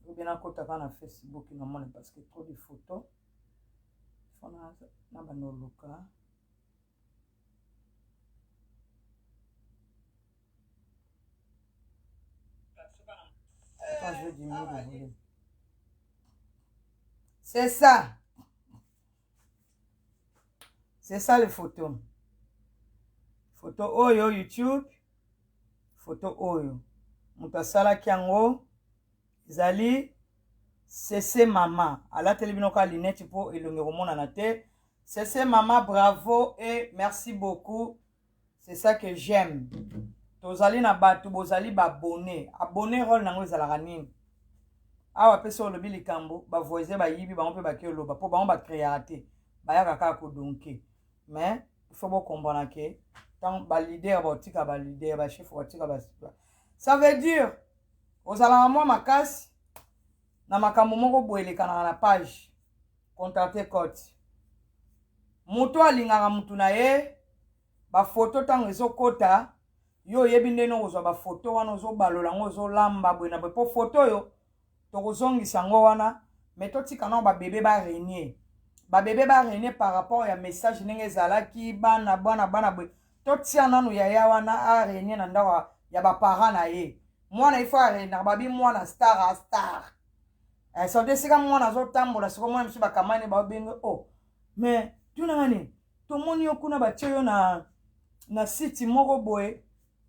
obien nakotaka na Facebook namone parce que trop de photos fona na banoluka Attends, je vais diminuer le volume. C'est ça. C'est ça les photos. Photo oyo YouTube. Photo oyo. Mutasala kiango. Zali. CC Mama. Ala telebinoka linette pour elonge romona na te. CC Mama, bravo et merci beaucoup. C'est ça que j'aime. Tozali na batu bozali babone. Abonné rôle nango ezalaka nini. Awa pesa olobi likambo ba voisin ba yibi ba mpe ba keloba po ba créer te. Ba yaka ka ko donké. Mais il faut bien comprendre que tant ba leader ba tika ba leader ba chef ba tika ba. Ça veut dire ozala moi makasi na makambo moko boelekana na page. Contacter code. Muto alingaka mutu na ye ba photo tango ezokota yo yebi ndeno ozwa ba photo wana ozobalola ngo ozolamba bwena bwe po photo yo tokozongisa ngo wana mais totika na ba bébé ba renier par rapport ya message ndenge ezalaki bana bwe totia nanu ya wana a renier na ndawa ya ba parents na ye mwana ifo a renier babi mwana star so desika mwana zotambola siko mwana msu bakamane ba bengo oh mais tuna ngani tomoni yo kuna batie yo na site moko boye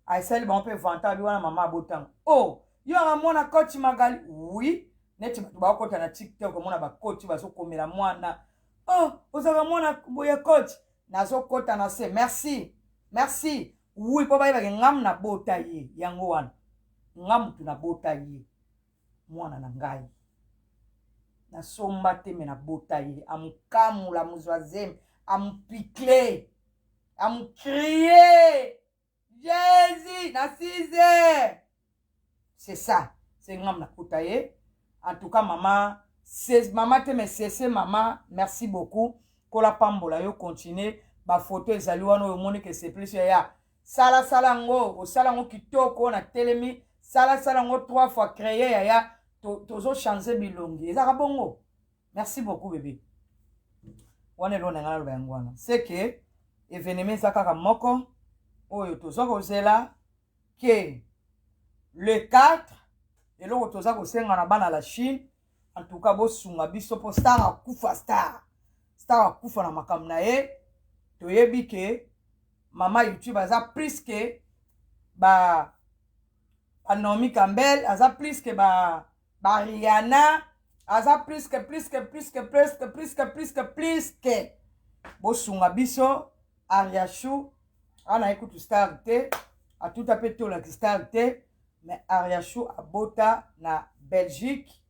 aisali ba mpe vanta bi wana mama abotanga oh yo nga mwana coach Magali oui neti bato ba kota na TikTok mona ba coach ba so komela mwana oh ozaka mwana boye coach nazo kota na se merci oui po ba ngam na bota ye yango wana ngam tu na bota ye mwana na ngai na somba te me na bota ye amukamula muzwazem amupikle amukrier Jésus na 6 heures. C'est ça. C'est ngam na kotaye. En tout cas maman, maman te me cesse maman, merci beaucoup. Kola pambola yo continue ba photo ezali wana yo moni que c'est plus ya. Sala ngo, o sala ngo kitoko na telemi, sala ngo 3 fois créé ya tozo changer bilongi. Ezaka bongo. Merci beaucoup bébé. Wana lo na ngalo ba ngwana. C'est que événement zakaka moko oyo toza kozela ke le 4 eloko toza kosenga na bana la Chine en tout cas bosunga biso po star akufa na makambo na ye toyebi ke mama YouTube aza plus que ba Naomi Campbell aza plus que ba Rihanna aza plus que bosunga biso Ariachou ana écoute star te a tout à fait la star te mais Ariachou abota na Belgique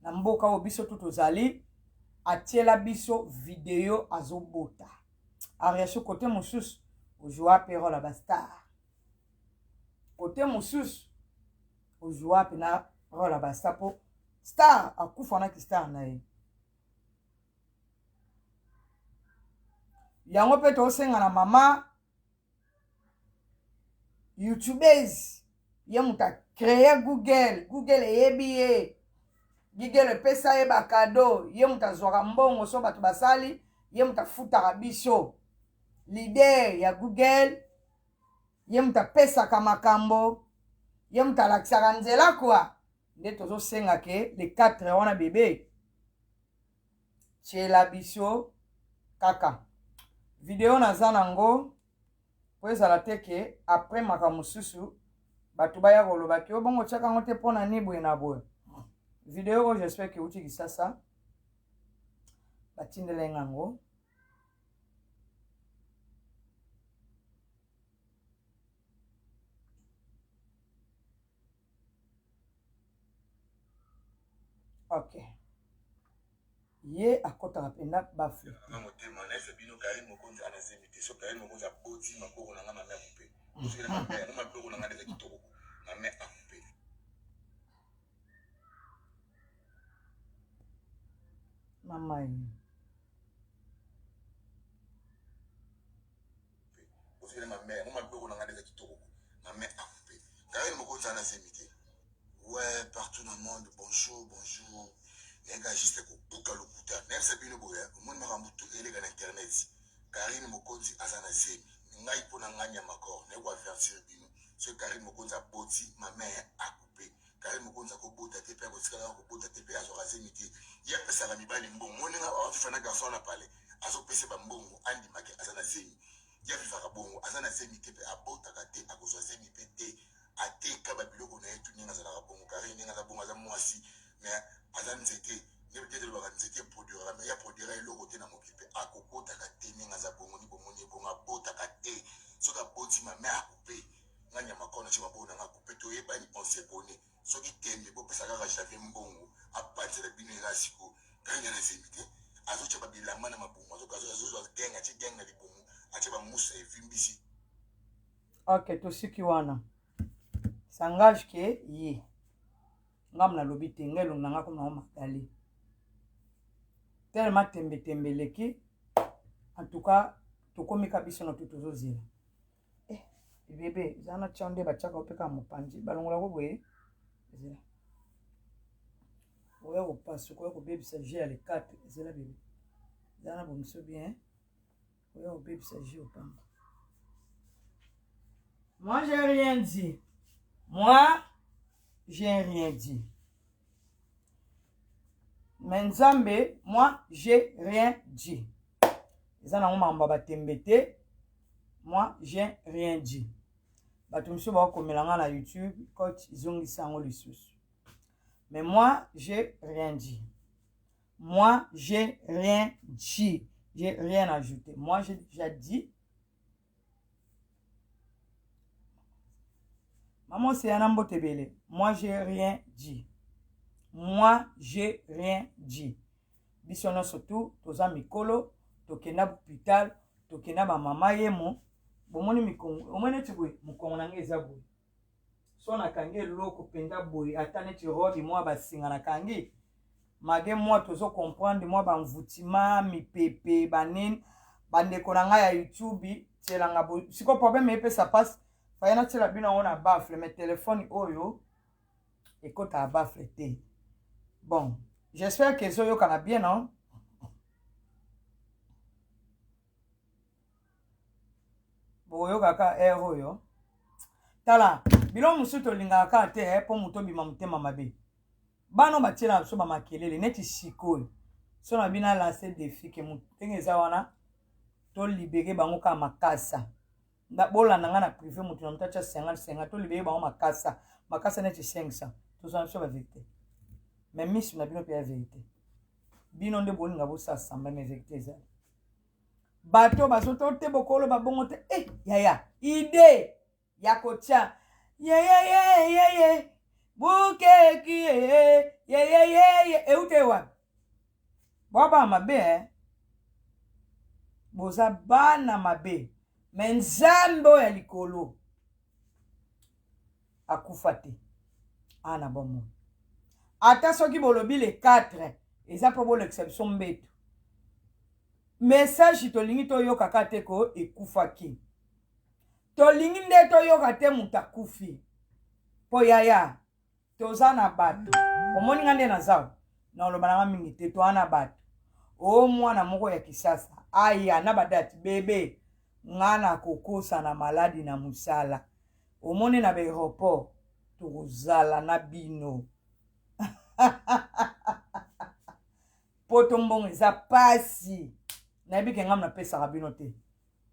na mboka o biso tout ozali atiela biso vidéo azobota Ariachou côté mosusu ojoa pero la bastar côté mosusu ojoa pena rola bastar po star akufa na ki star na ye yango pe to senga na mama YouTubers ye muta créer Google eyebi ye Google pesa ye ba cadeau ye muta zwaka mbongo so bato basali ye muta futaka biso leader ya Google ye muta pesa ka makambo ye muta lakisaka nzela kwa nde tozo senga ke le 4 wana bébé chela biso kaka video na zanango po ezala te ke après makambo mosusu bato baya koloba ke obongo tiaka yango te mpo na ni boye na boye. Video oyo j'espère ke euti kisasa batindela ye yango. Ok. Ye akotaka penda bafu. Mama ye. Ouais, partout dans le monde, bonjour, bonjour. Les gars, juste pour bouca le bouta. N'est-ce pas bien boya? Mon marambutu ele ga internet. Karine Mokonzi azana zemi. Ngai pona nganya makor. Ne kwa faire sur bino. Ce Karine Mokonzi a boti, ma mère a coupé. Karine Mokonzi a bota te pe ko sikala ko bota te pe azo razemi te. Ya pesa la mibali mbongo. Mon nga wa fana garçon na pale. Azo pesa ba mbongo andi make azana zemi. Ya viva ka bongo azana zemi te pe abota ka te akozwa zemi pe te. Ate kaba biloko na yetu ninga zala bongo kari ninga za bongo za mwasi mais azan nzete ne peut être ba nzete produire mais ya produire eloko te na mokipe akokota ka te ninga za bongo ni bomoni bongo abota ka te soka boti ma mère coupé nganya makona chima bona nga coupé to yeba ni on se connaît soki tembe bo pesa ka javé mbongo apatela bino ila siko kanya na zemite azocha ba bilamba na mabongo azo genga chi genga libongo acha ba musa evimbisi. Ok, tosiki wana. Sangage ke ye ngam na lobi te ngelo nanga ko na makali tellement tembe tembe leki en tout cas tokomi kabiso na tutozo zela bébé zana chande ba chaka opeka mopanzi balongola ko boye zela oya ko passe ko bebisa j'ai les 4 zela bébé zana bomso bien oya ko bebisa j'ai au pamba. Moi j'ai rien dit. Moi, j'ai rien dit. Mais Nzambe, moi, j'ai rien dit. Moi, j'ai rien dit. Batumso ba komelanga na YouTube, coach zongi sango lisusu. Mais moi, j'ai rien dit. Moi, j'ai rien dit. J'ai rien ajouté. Moi, j'ai déjà dit. Maman, c'est un ambotebele. Moi, j'ai rien dit. Moi, j'ai rien dit. Bisono surtout, toza mikolo, tokena hôpital, tokena ba mama yemo. Bomoni mikongo, omone tibwe, mukongo nange eza boye. So na kange loko penda boye, atane ti robi moi ba singa na kange. Mage moi tozo comprendre moi ba mvutima, mi pepe, banin, bandeko na nga ya YouTube, tielanga boye. Siko problème epe ça passe. Fayana tila bina on a baffle, mais téléphone oyo, écoute à baffle te. Bon, j'espère que ça yo kana bien, non? Bon, yo kaka ero yo. Tala, bilon musu to linga ka te po muto bima mutema mabe. Bano batila so ba makelele neti sikoyo. So na bina lancer défi ke mutenge za wana to libérer bango ka makasa. Na bola nanga na privé mutu na mutacha 50 to libérer bango makasa. Makasa neti 500. To so ba vérité. Mais miss na bino pe la vérité. Bino nde bolinga bo sasa mais vérité za. Bato basoto te bokolo babongo te yaya idée ya kotia ye buke ki ye eute wa baba mabe boza bana mabe mais nzambo ya likolo akufa te ana bomo ata soki bolobi le 4 eza po bolo exception mbeto message tolingi toyoka kate ko ekufaki tolingi nde toyoka te muta kufi po yaya toza na bato omoni nga nde nazawa na oloba nanga mingi te to ana bato o mwana moko ya kisasa aya na badati bebe nga na kokosa na maladi na musala omoni na baeroport tokozala na bino poto mbongo eza pasi nayebi ke ngam napesaka bino te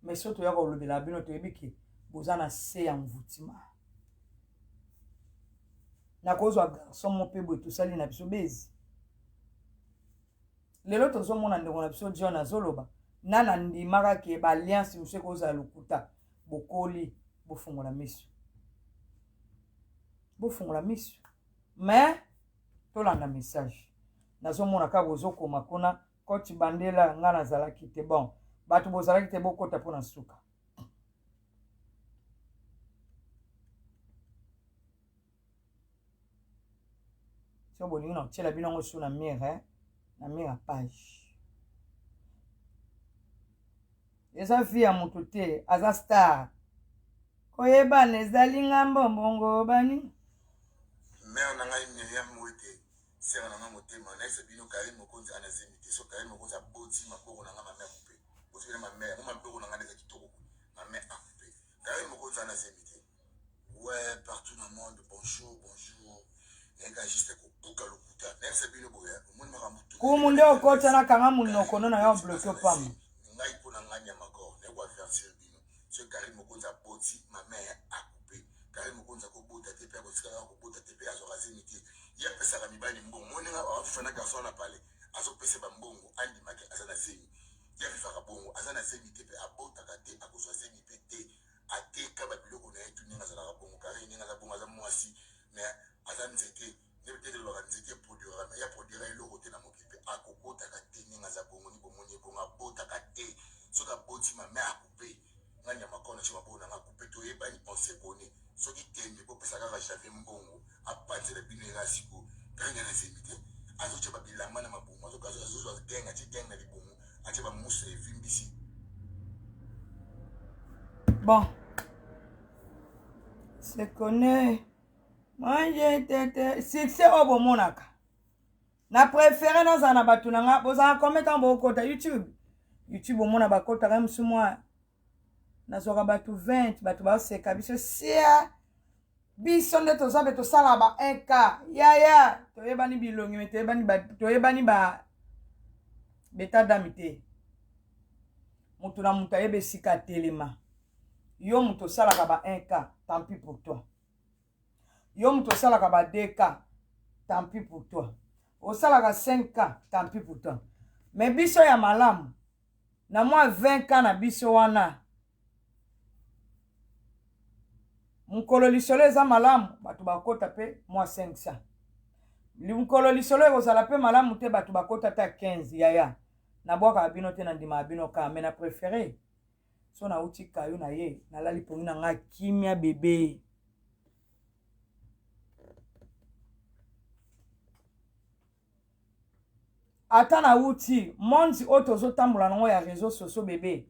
mais surtout ya kolobela bino toyebi ke boza na se ya mvutima nakozwa garçon mo mpe boye tosali na biso bezi lelo tozomona ndeko na biso John azoloba nana ndimaka ke baalliance mosu ekozala lokuta bokoli bofungola miso mais tolanda message nazomona kaka bozokoma kuna koti bandela nga nazalaki te bon bato bozalaki te bokota mpona suka so bolingi na kotiela bino yango su na mire ya page eza vi ya moto te aza star koyebana ezali ngambo mbongo bani mère na ngai Miriam Wete sera na nga motema na ese bino Karim Mokonzi anazemi te so Karim Mokonzi aboti maboko na nga ma mère coupé bosi na ma mère mo maboko na nga neza kitoko ma mère a coupé Karim Mokonzi anazemi te ouais partout dans le monde bonjour nega juste ko buka lokuta na ese bino boya mo na ramutu ku munde okota na kanga munoko no na yo bloqué pam ngai pona nganya makor ne kwa faire sur bino so Karim Mokonzi aboti ma mère a coupé Karim Mokonzi ko bota te pe ko tsaka ko bota te pe azo razemi te ya pesa la mibali mbongo moninga afana garçon na pale azo pesa ba mbongo andi make azana zemi ya fifaka bongo azana zemi te pe abota kate akozwa zemi pe te ate kaba biloko na yetu ninga zala bongo kare ninga za bongo za mwasi mais azana nzete ne peut-être lo nzete produire mais ya produire eloko te na mokipe akokota kate ninga za bongo ni bomoni bongo abota kate so ka boti ma mère coupé nganya makona chima bona nga coupé to yebani on se connaît soki tembe bo pesa kaka chafe mbongo apanzela bino erasiko kanya na zemite azoche babilamba na mabumu azozo genga chigenga libumu ache ba musa evimbisi bon se connaît moi j'étais succès au bomonaka na préféré dans ana batu nanga bozana kometa mbokota YouTube omona bakota ka msumwa nazoka batu 20 batu baseka biso sia biso nde tozabe tosala ba 1k yaya toyebani bilongi me toyebani ba beta dami te mutu na mutu ayebe sika telema yo mutu osalaka ba 1k tant pis pour toi yo mutu osalaka ba 2k tant pis pour toi osalaka 5k tant pis pour toi mais biso ya malamu na mwa 20k na biso wana mukolo lisolo eza malamu bato bakota pe mwa 500 mukolo lisolo ekozala pe malamu te bato bakota ta 15 yaya na bwaka bino te na ndima bino ka me na préféré so na uti kayo na ye nalali pongi na nga kimia bebe ata na uti monde oyo tozotambola nango ya réseau sociaux bebe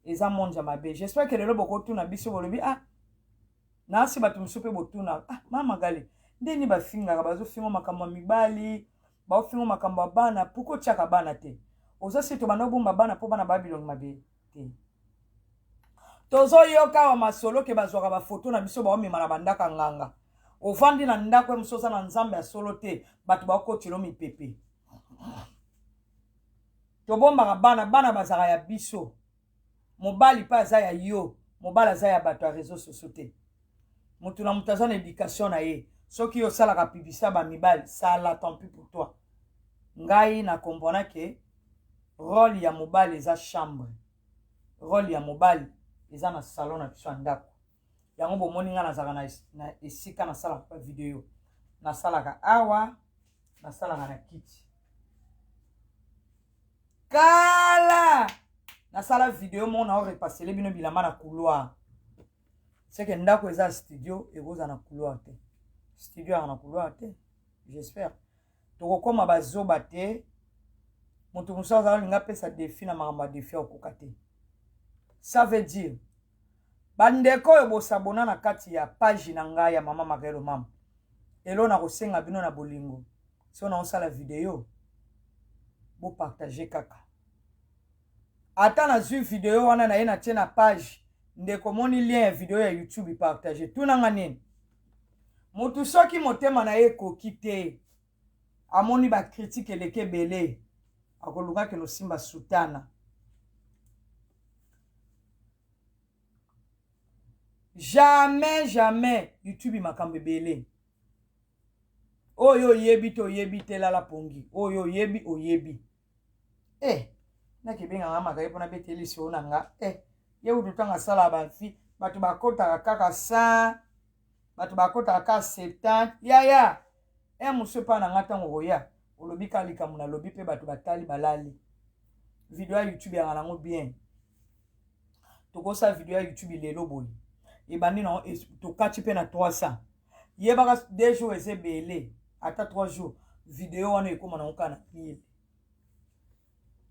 eza monde ya mabe j'espère que lelo bokotuna biso bolobi nasi bato mosusu mpe botuna mama gale ndeni bafingaka bazofinga makambo ya mibali baofinga makambo ya bana puko otiaka bana te ozosi tobanda obomba bana mpo bana babilongi mabe te tozoyoka wa masolo ke bazwaka bafoto na biso baomema na bandaka nganga ovandi na ndako ya mosu oza na nzambe ya solo te bato baokotilo mipepe tobombaka bana bazaka ya biso mobali mpe aza ya yo mobali aza ya bato ya réseau sociaux te mutu na mutu aza na éducation na ye soki osalaka publicité ba mibali sala tant pis pour toi ngai na comprendre ke rôle ya mobali eza chambre rôle ya mobali eza na salon na biso ya ndako yango bomoni nga nazalaka na esika nasalaka pa video nasalaka awa nasalaka na kiti kala nasala video mona orepasele bino bilamba na couloir c'est que ndako eza studio ekoza na couloir te studio ya na couloir te j'espère tokokoma bazoba te moto mosusu azala linga pesa défi na makambo ya défi okoka te ça veut dire bandeko oyo bosabona na kati ya page na ngai ya mama Margaret Mama elo na kosenga bino na bolingo so na osala video bo partager kaka ata na zwi video wana na ye na tie na page ndeko moni lien ya video ya YouTube partager tunanga nini mutu soki motema na ye koki te amoni ba critique eleke belé akolunga ke no simba sutana Jamais YouTube makambe belé. Oyo yebi to yebi tela la pongi. Oyo yebi o yebi. Na kebenga ngama kaye pona beteli si onanga. Ye udutanga sala banfi. Batu bakota kaka 100. Batu bakota kaka 70. Ya. Monsieur pa na ngata ngoya. Olobi kalika muna lobi pe batu batali balali. Video ya YouTube ya nango bien. Toko sa video ya YouTube lelo boli. Ebandi na to kachi pe na 300. Ye baka 2 jours ese belé. Ata 3 jours. Video wana ekoma na ukana 1000.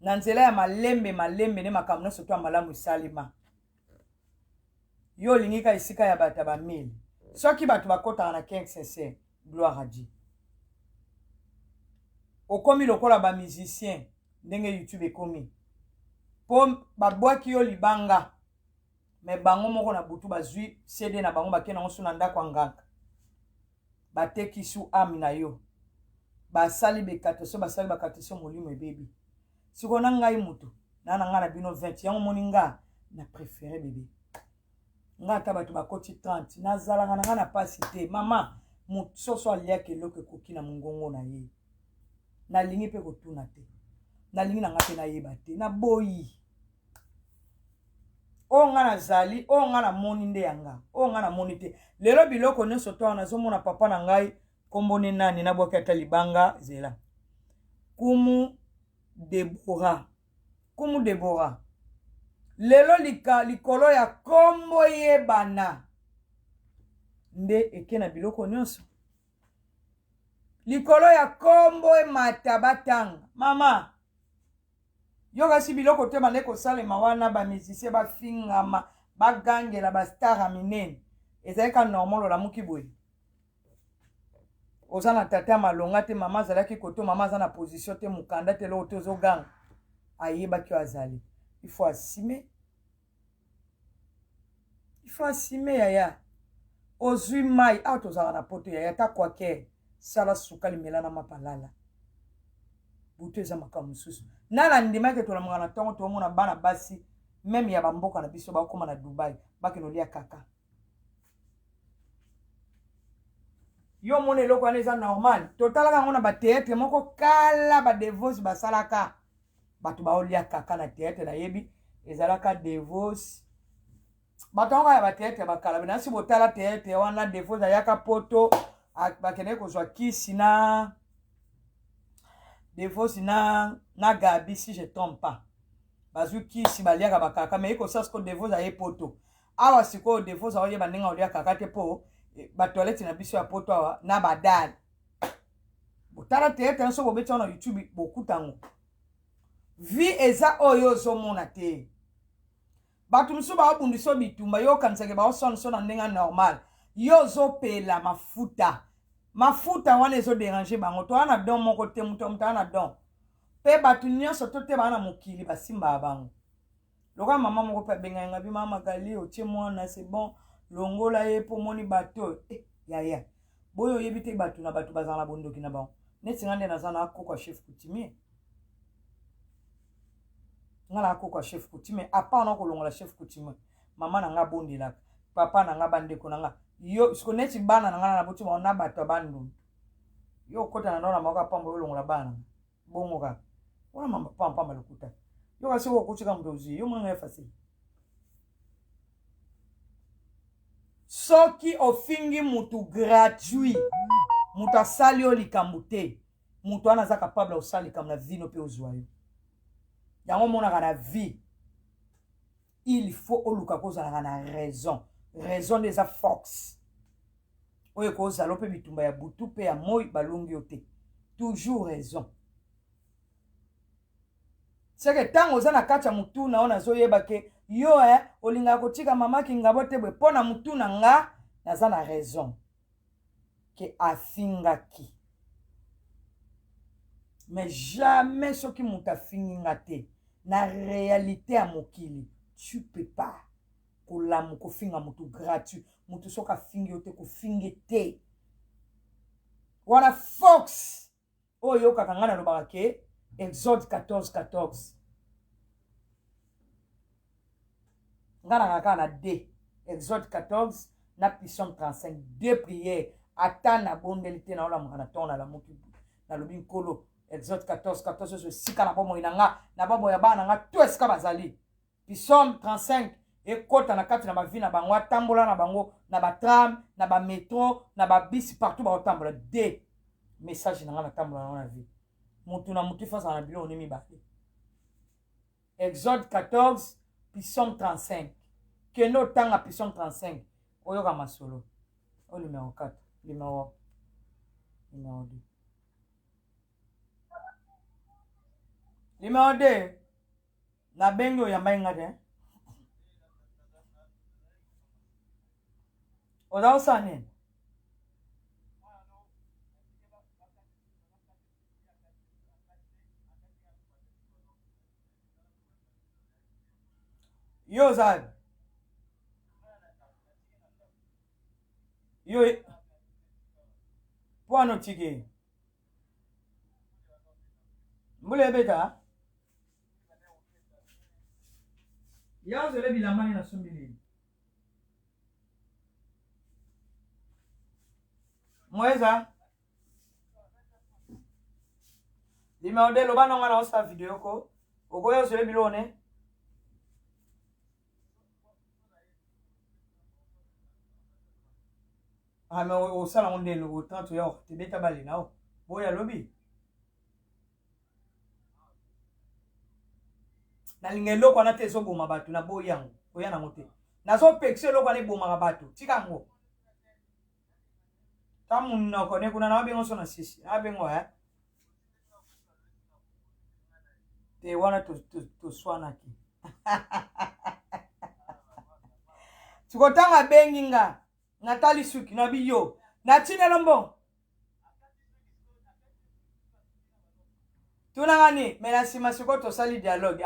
Na nzela ya malembe ne makamno soto malamu isalima. Yo lingika isika ya bata ba 1000. Soki batu bakota na 15 gloire à Dieu. Okomi lokola ba musicien ndenge YouTube ekomi. Po babwaki yo libanga. Me bango moko na butu bazui CD na bango bakena ngosu na ndako ngaka. Bateki su ami na yo. Basali bekato so basali bakato so molimo ebebi. Sikona ngai mutu na ngana bino 20 yango moninga na préféré bébé. Nga tabatu bakoti 30 na zala ngana na pasité mama mutu soso alia keloko koki na mungongo na ye. Na lingi pe kotuna te. Na lingi na ngate na yeba te na boyi. O ngana zali, o ngana moni nde yanga, o ngana moni te. Lelo biloko nyonso to na zomo na papa na ngai kombone nani na boka ta libanga zela. Kumu Deborah. Lelo likolo ya kombo yebana. Nde ekena biloko nyonso. Likolo ya kombo matabatanga. Mama. Yoga si biloko te bande ko salema wana ba musicien ba fingama ba gangela ba star minene. Ezalika normal la muki boy. Ozana tata malonga te mama zalaki koto mama zana position te mukanda te lo tozo gang. Ayeba ki azali. Il faut assumer. Yaya. Ozui mai auto zana na poto yaya ta kwa ke sala sukali melana mapalala. Buteza makamususu. Nala ndima ke to la mwana tongo to mona bana basi même ya bamboka na biso ba koma na Dubai bakino lia kaka. Yo mone loko aneza normal. Totala ka ngona ba théâtre moko kala ba divorce ba salaka. Batu ba olia kaka na théâtre na yebi ezalaka divorce. Batonga ya ba théâtre ba kala bina si botala théâtre wana divorce ayaka poto bakene ko zwa kisi na divorce na Gabi si je trompe pas. Bazu kisi baliaka bakaka mais ko sasko divorce aye poto. Awa siko divorce aye baninga olia kaka te po ba toilette na biso ya poto awa na badal. Botala théâtre nso bobeta na YouTube bokutango. Vi eza oyo zo mona te. Batu mso ba bundiso bitumba yo kansake ba so na ndenga normal. Yo zo pela mafuta wana ezo déranger bango to ana don moko te muto mutana don. Pe batu nyonso to te bana mokili basimba bango. Loka mama moko pe benga bi mama gali o tie mwana c'est bon longola ye po moni bato ya. Boyo yebite batu na batu bazana bondoki na bango. Neti ngande na zana akoko chef coutumier. Ngala akoko chef coutumier apa na ko longola chef coutumier. Mama na nga bondela, papa na nga bandeko na nga. Yo sikoneti bana na nga na botu na bato bandu. Yo kota na ndona maka pamba yo longola bana. Bongo ka. Wana mama pamba lokuta. Yo kasi ko kuchika mdozi, yo mwana facile. Soki ofingi mutu gratuit. Mutu asali o likambo te. Mutu ana za capable osali comme na vino pe ozwayo. Yango mona na vie. Il faut oluka kozala na raison. Raison des a fox. Oye kozala pe bitumba ya butu pe ya moi balongi ote. Toujours raison. C'est que tant ozana kacha mutu na ona zoyeba ke yo olinga kotika mama ki ngabo te bwe pona mutu na nga naza na raison. Ke afinga ki. Mais jamais ce qui muta finga te na réalité à mokili. Tu peux pas. Kolamu kofinga mutu gratuit. Mutu soka fingi yote kofinge te. Wana fox. Oyo kakangana no barake. Exode 14:14. Ngana kaka na D. Exode 14 na Psaume 35 deux prières ata na bondeli te na olamaka na ntongo na lamuki na lobi nkolo Exode 14 so sika na bomoi na nga na baboya bana nga to esika bazali Psaume 35 ekota na kati na bavi na bango atambola na bango na batram na bametro na babisi partout baotambola de message na nga na tambola na vie mutu na mutu fasa na bilo oni mibale Exode 14 Psaume 35 keno tanga Psaume 35 oyoka masolo au numéro 4 numéro 2 numéro 2 na bengi oyamba inga te oza osala nini yo oza yo po ano tike mbula ebeta ya ozele bilamba nini nasumbili mweza numéro 2 loba nonga na osala video ko okoya ozele bilone ame osala ngo ndelo otanto ya tebeta bali nao boya lobi nalinga eloko wana te ezoboma bato na boyi yango oya nango te nazopekisa eloko wana ebomaka bato tika yango ta munoko ne kuna na wabengo so na sisi na wabengo te wana toswanaki tikotanga bengi nga natali suki na biyo na tinelo mbo tunangani me na nsima siko tosali dialogue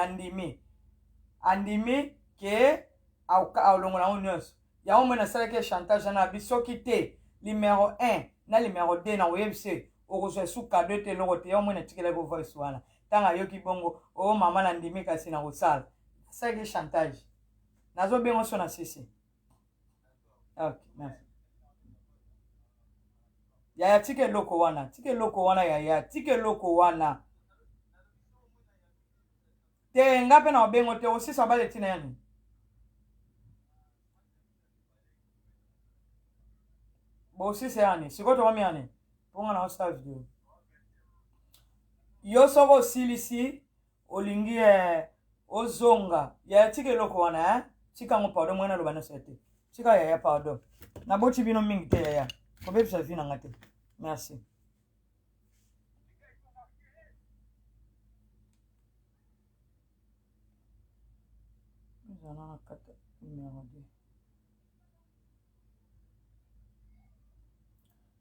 andimi ke aolongola ngo nyonso yango mwe nasalaki chantage na bisoki te numéro 1 na numéro 2 na oyebise okozwa esu kado te eloko te yango mwe natikelaki voice wana ntango ayoki bongo o mama na ndimi kasi na kosala nasalaki chantage nazobengo so na sisi ok merci yaya tika eloko wana yaya tika eloko wana te nga mpe na obengo te osisa bale tina yani bosisa yani sikoyo tokomi yani mponga na osala video yo soko osilisi olingi ozonga yaya tika eloko wana tika ngo pardon mwena loba nyonso te tika yaya pardon naboti bino mingi te yaya kobebisa vi nanga te merci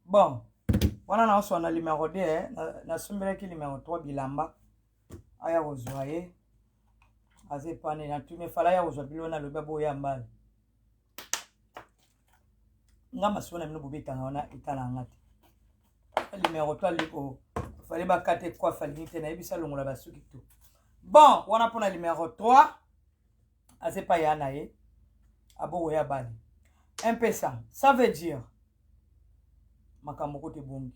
bon wana na oswana numéro 2 nasumbelaki numéro 3 bilamba aya kozwa ye aza epane natuni fala aya kozwa bilo na lobi boya mbala nga masuwa na bino bobetanga wana etala yanga te numéro 3 liko fale bakate kwa falingi te nayebisa longola basuki to bon wana mpona numéro 3 aza epai ya na ye abokoya bale impesa ça veut dire makambo kote bongi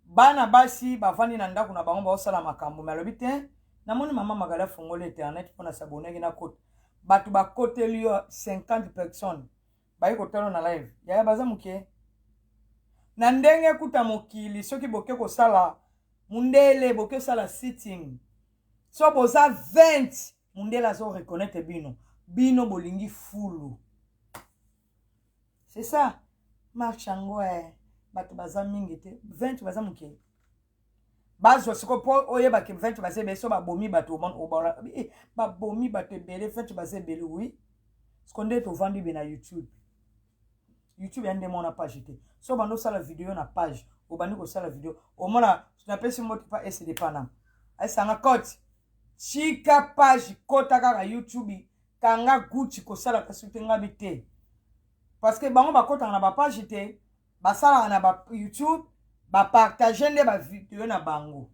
bana basi bavandi na ndako na bango baosala makambo me alobi te namoni mama magala afongola internet mpona sabonaki na kota bato bakoteli yo 50 personnes bayi kotala na live yaya baza moke na ndenge kuta mokili soki boke kosala mundele boke osala sitting so boza 20 mundele azo reconnaître bino bolingi fulu c'est ça marche yango bato baza mingi te 20 baza moke bazwa siko po oyebake 20 baza ebele so babomi bato babomi bato ebele 20 baza ebele oui siko nde tovandi be na youtube ya nde mona page te so bando osala video na page obandi kosala video omona napesi moto pa sd panam aisanga kote chika page kota kaka youtube kanga gucci kosala kasi te ngabi te parce que bango bakotanga na bapage te basalaka na ba youtube bapartage nde bavideo na bango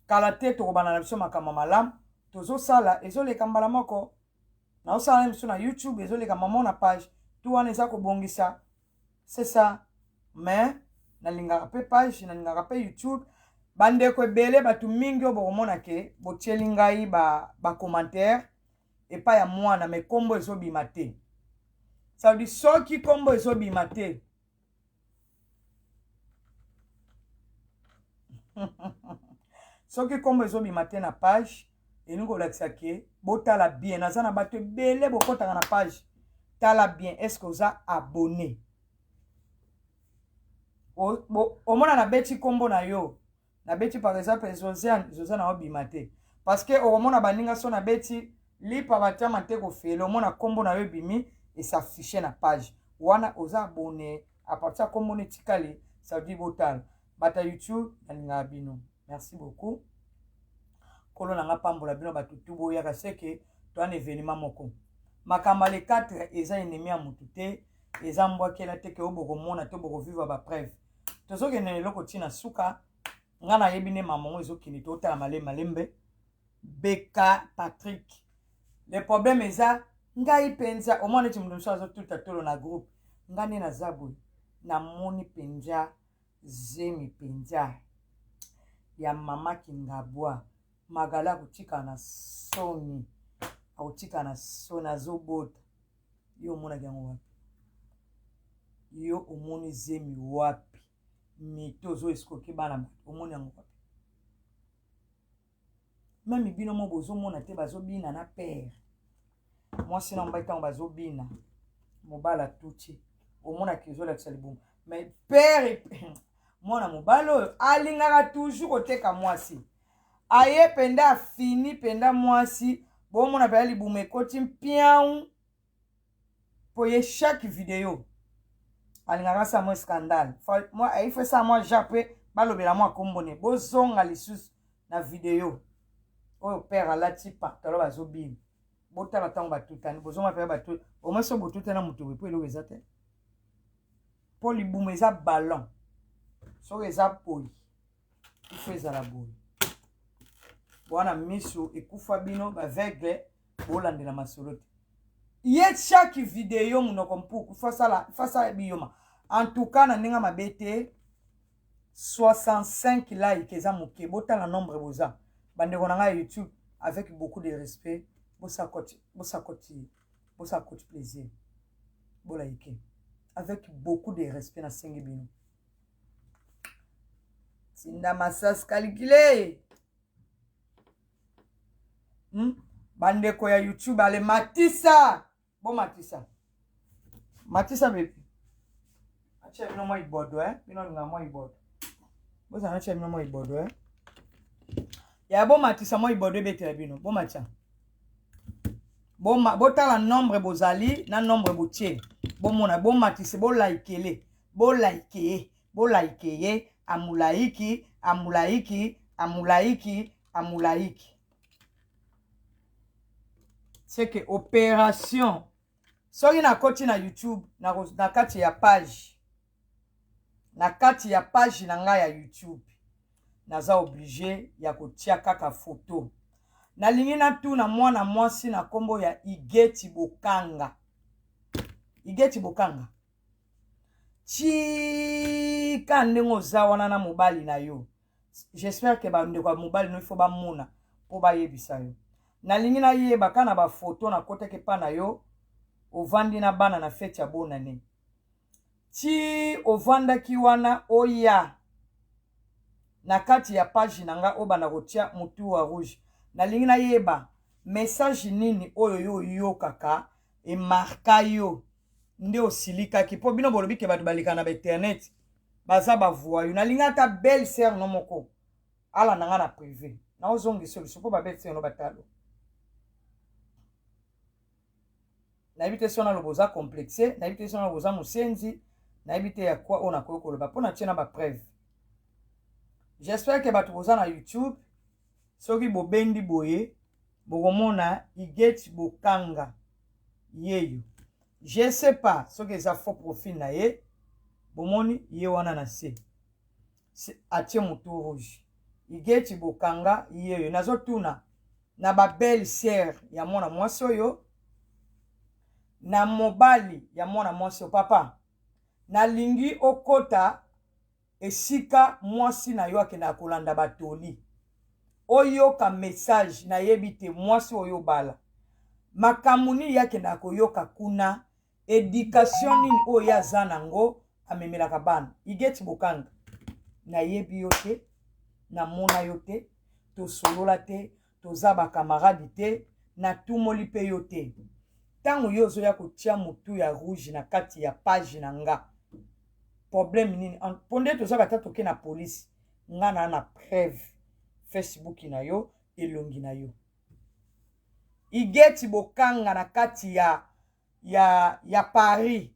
kala te tokobana na biso makambo malamu tozosala ezoleka mbala moko na osala même sur YouTube ezoleka maman na page tout wana eza kobongisa c'est ça mais nalingaka pe page nalingaka pe YouTube bandeko ebele bato mingi oyo bokomona ke botieli ngai commentaire epai ya mwana me kombo ezobima te ça veut dire soki kombo ezobima te soki kombo ezobima te na page elingi kolakisa ke botala bien naza na bato ebele bokotaka na page tala bien est-ce que oza abonné omona na beti kombo na yo na beti par exemple Josiane na obima te parce que omona baninga so na beti lipa batama te kofela omona kombo na yo bimi et s'afficher na page wana oza abonné à partir ya kombo netikali ça veut dire botala bata YouTube nalinga bino merci beaucoup kolo nanga pambola bino bato tubo yaka seke to un événement moko makamba le 4 eza ennemi ya mutu te eza mbwakela te ke oboko mona to boko vivre ba preuve tozokende eloko tina suka nga nayebi ne mamango ezokende totala malembe Beka Patrick le problème eza ngai penza omona neti mundu mosusu azotuta tolo na groupe nga nde naza boye namoni penza zemi penza ya mama Kingabwa magala akotika na soni akotika na soni azobota yo omonaki yango wapi yo omoni zemi wapi mito ozoesikoki bana bato omoni yango wapi meme bino mo bozomona te bazobina na pere mwasi na mobali ntango bazobina mobali atuti omonaki ezolakisa libumu mais pere mwana mobali oyo alingaka toujours koteka mwasi aye penda afini penda mwasi bomona mpe ya libumu ekoti mpiau po ye chaque video alingaka sa mwa scandale aife sa mwa jape balobela mwa kombone bozonga lisusu na video oyo père alati patalo bazobina botala ntango batutani bozonga mpe batu omwe so botutana moto boye po eloko eza te mpo libumu eza ballon soki eza poi ifo ezala boye wana miso ekufa bino baveugle bolandela masolo te ye chaque video munoko mpuku fasala biyoma en tout cas na ndenge mabe te 65 like eza moke botala nombre boza bandeko na ngai YouTube avec beaucoup de respect bosakoti plaisir bolaike avec beaucoup de respect na sengi bino tinda masas calculé bandeko ya YouTube ale Matisa bon Matisa bepi acha bino mwa ibodo bino nga mwa ibodo boza acha bino mwa ibodo ya bon Matisa mwa ibodo betela bino bon macha botala nombre bozali na nombre botie bomona bon Matisa bolaikele bolaike amulaiki c'est que opération soki na koti na YouTube na kati ya page na ngai ya YouTube naza obligé ya kotia kaka photo nalingi natuna mwana mwasi na kombo ya Igeti Bokanga chika ndenge oza wana na mobali na yo j'espère que bandeko ya mobali no ifo bamona po bayebisa yo nalingi nayeba kana bafoto na koteke pa na yo ovandi na bana na fete ya bonane ti ovandaki wana oya na kati ya page na nga obana kotia mutu wa rouge nalingi nayeba message nini oyo yo yokaka emarka yo nde osilikaki po bino bolobi ke bato balika na internet baza bavoyo nalingi ata belle sœur no moko ala nanga na privé na ozongi solution po ba belle sœur no batalo nayebi te so na loboza complexe nayebi te so na loboza mosenzi nayebi te ya kwa ona koyo koloba mpo na tie na bapreuve j'espère que bato boza na YouTube soki bobendi boye bokomona Igeti Bokanga yeyo je sais pas soki eza faux profil na ye bomoni ye wana na se atie motu rouge Igeti Bokanga yeyo nazotuna na babelle sœur ya mwana mwasi oyo na mobali ya mwana mwasi papa nalingi okota esika mwasi na yo akenda kolanda batoli oyoka message na yebi te mwasi oyo bala makambo nini yakenda koyoka kuna education nini oyo aza nango amemelaka bana igeti bokanga na yebi yo te namona yo te tosolola te toza bakamaradi te natumoli mpe yo te ntango yo ozoya kotia motu ya rouge na kati ya page na nga problème nini ponde toza bata toke na polisi nga na preuve Facebook na yo elongi na yo igeti bokanga na kati ya Paris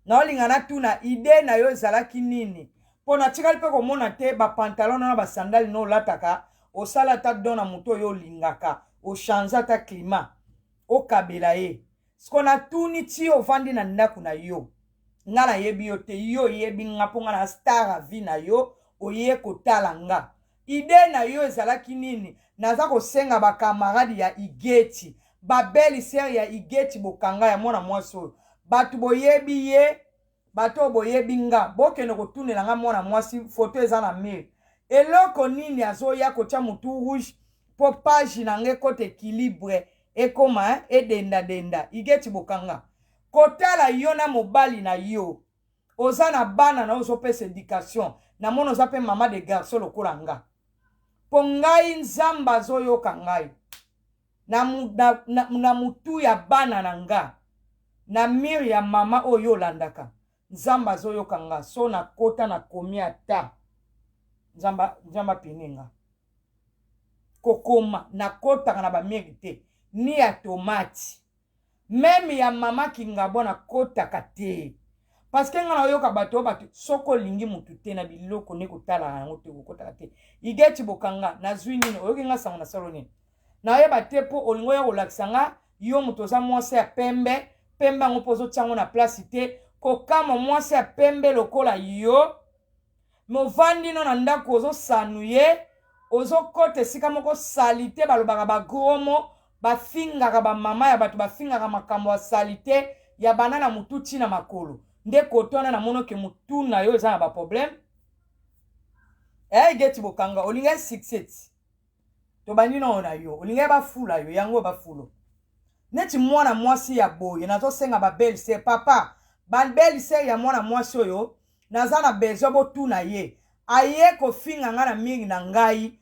na olinga na tuna ide na yo ezalaki nini pona tikali pe komona te ba pantalon na ba sandali no lataka osala ta dona moto yo lingaka o chanza ta climat o kabela ye skona tuni ti ovandi na ndaku na yo nga na yebi yo te yo yebi nga ponga na star vie na yo oye kotala nga ide na yo ezalaki nini naza kosenga bakamaradi ya igeti babeli ser ya igeti bokanga ya mwana mwasi oyo batu boyebi ye bato boyebi nga bokende kotunela nga mwana mwasi foto eza na mire eloko nini azoya kotia motu rouge po page na nge kote équilibre ekoma denda igeti bokanga kotala yo na mobali na yo oza na bana na ozopesa éducation na mona oza pe mama de garçon lokola nga po ngai nzamba azoyoka ngai na mutu ya bana na nga na mire ya mama oyo olandaka nzamba azoyoka nga so na kota na komi ata nzamba peninga kokoma na kotaka na bamiri te ni ya tomati meme ya mama kingabo na kotaka te parce que nga na oyoka bato soko lingi mutu te na biloko ne kotala yango te kokotaka te igeti bokanga na zwi nini oyoki nga sango na salo nini na yeba te po olingo ya kolakisa nga yo mutu oza mwasi ya pembe yango mpo ozotiango na place te kokama mwasi ya pembe lokola yo movandi no na ndako ozosanu ye ozokota esika moko salite balobaka bagromo bafingaka bamama ya bato bafingaka makambo ya salite ya banana mutu tina makolo nde kotona na monoke mutu na yo eza na baproblème geti bokanga olinga succès tobandi no na yo olinga bafula yo yango bafulo neti mwana mwasi ya boye nazosenga babelle sœur papa babelle sœur ya mwana mwasi oyo naza na besoin botuna ye aye kofinga nga na mingi na ngai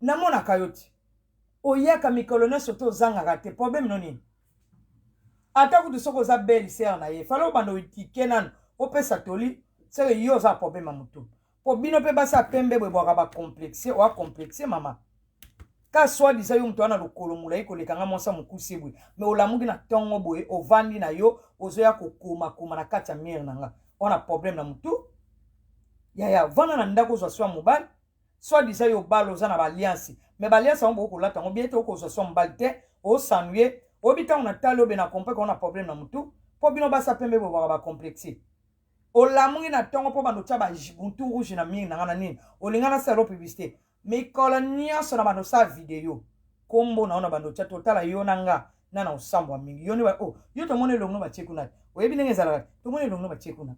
namonaka yo te oyaka mikolo nyonso te ozangaka te problème no nini ata kutu soki oza belle sœur na ye fala obanda otike nano opesa toli seke yo oza problème ya motu po bino mpe basi ya pembe boye bwaka bacomplexe oya complexe mama ka soi-disant yo mutu wana lokolo molai kolekanga mwasa mokusi boye me olamuki na ntongo boye ovandi na yo ozoya kokoma na kati ya mire na nga wana problème na mutu yaya vanda na ndako ozwa swa mobali soi-disant yo bala oza na baliansi me baliansi yango bokolata yango bien te okozwa swa mobali te osanuye oyebi ntango na tali obe na comprendre ona problème na mutu mpo bino basa pembe boye bwaka bacomplexe olamuki na ntongo mpo bando tia bamutu rouge na mire na nga na nini olinga na sala publicité mikolo nyonso na bando sa video kombo na ona bando tia totala yo na nga na osambwa mingi yo ni yo tomoni elongo batie kuna oyebi ndenge ezalaka tomoni elongo batie kuna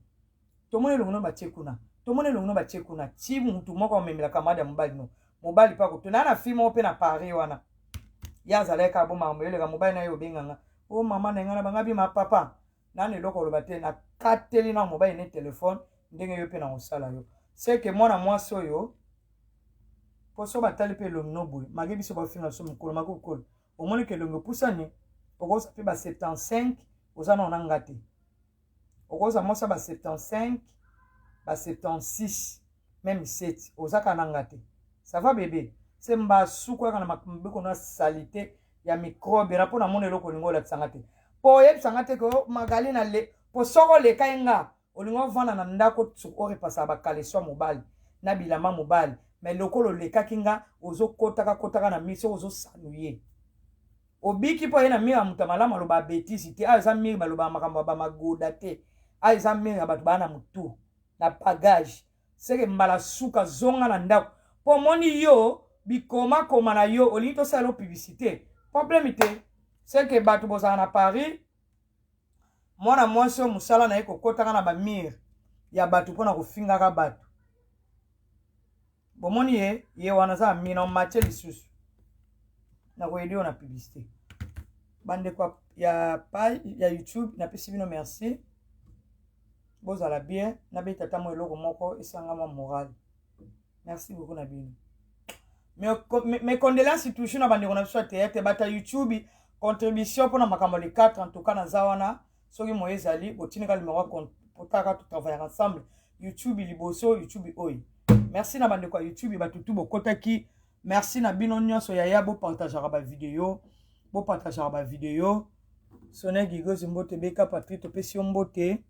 tomoni elongo batie kuna tomoni elongo batie kuna ti mutu moko amemelaka madi ya mobali no mobali pa kotuna na film mpe na Paris wana ya azalaka bo makambo yoleka mobali na yo obenganga mama na nga na bangabi ma papa nani eloko oloba te na kateli na mobali ne telefone ndenge yo mpe na kosala yo seke mwana mwasi oyo poso batali mpe elongi no boye mage biso bafinga so mokolo makokolo omoni ke elongi opusani okoza mpe ba 75 oza na onanga te okoza mwasa ba 75 ba 76 même 7 oza kananga te ça va bébé c'est mba suku aka na mabeko na salite ya microbe na pona mona eloko lingo lakisanga te po yebisanga te ko magali na le po soko leka nga olingo vana na ndako suko repasa ba kaleswa mobali na bilama mobali mais lokolo leka kinga ozo kotaka na miso ozo sanuye obiki po yena mira muta malama lo ba betisi te aza mira baloba makambo ba magoda te aza mira batu bana mutu na bagage seke mbala suka zonga na ndako po moni yo bikoma na yo olinto sala publicité problème te seke batu bozana na Paris mwana mwasi oyo mosala na ye kokotaka na bamire ya bato mpona kofingaka bato bomoni ye wana aza amina matie lisusu nakoyedi oyo na publicité bandeko ya page ya YouTube napesi bino merci bozala bien nabeta tamo eloko moko esangama moral merci beaucoup na bino mes condoléances toujours na bandeko na biso ya théâtre bata YouTube contribution mpona makambo les 4 en tout cas naza wana soki moye ezali botinika numéro potaka to travailler ensemble YouTube liboso YouTube oyo merci na bandeko ya YouTube batutu bokotaki merci na bino nyonso yaya bopartageaka bavideo Sonia Gigozi mbote Beka Patrick topesi yo mbote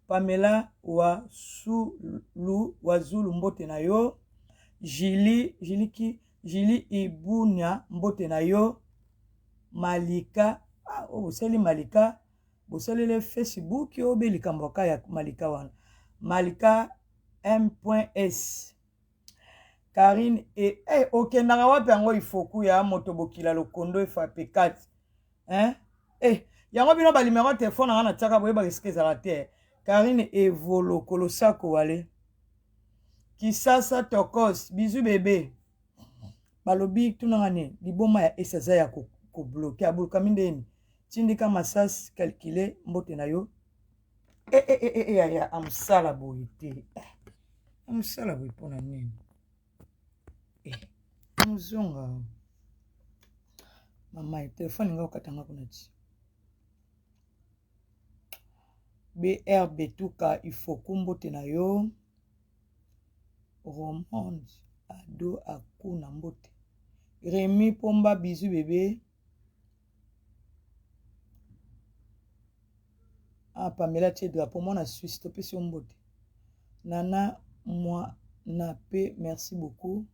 Pamela Wazulu mbote na yo Jili Ibunya mbote na yo Malika bosali Malika bosalele Facebook yo belika mboka ya Malika wana Malika M.S Karine okendaka wapi yango ifoku ya moto bokila lokondo FAP4 yango bino balimero ya telefone anga na tiaka boyeba risike ezala te Karine Evolokolo sako wale Kisasa Tokos bizu bebe balobi tunanga ne liboma ya esaza ya kobloke abuluka mindeni tindika masasi calculer mbote na yo ya amsala boye te amsala boye mpona nini muzonga mama telefone nga okatanga kuna ti BR Betuka ifoku mbote na yo Romonde ado akuna mbote Remy Pomba bizu bebe Pamela tie drapeau mona Suisse topesi mbote Nana moi na pe merci beaucoup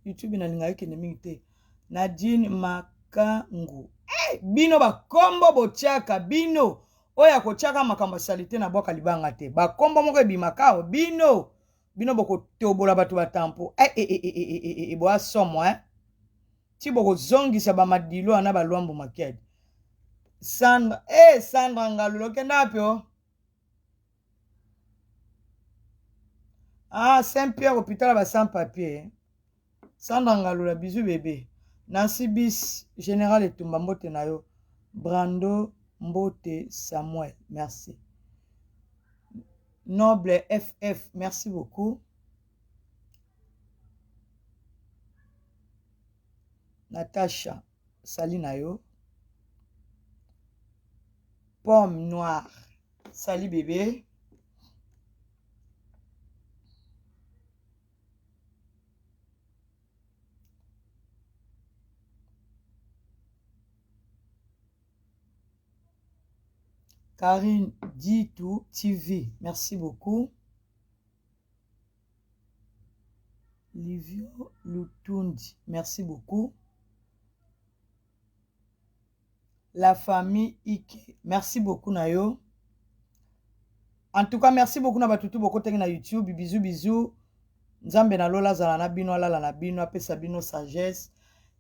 YouTube na linga yake mingi te Nadine Makangu bino bakombo bochaka bino oya kochaka makambo salite na boka libanga te bakombo moko ebimakao bino boko tobola batu batampo bo asomo ti boko zongisa ba madilo na balwambo makiadi Sandra Ngalulo kenda pio Saint-Pierre hôpital ba sans papier Sandra Ngalulo bizu bébé Nancy Bis Général Etumba mbote na yo Brando Mbote Samuel merci Noble FF merci beaucoup Natacha Salina yo Pomme Noire Sali bébé Karine Ditou TV, merci beaucoup. Livio Lutundi, merci beaucoup. La famille Ike, merci beaucoup Nayo. En tout cas, merci beaucoup na batutu boko tengi na YouTube, bisous bisous. Nzambe na lola zala na bino ala na bino apesa bino sagesse,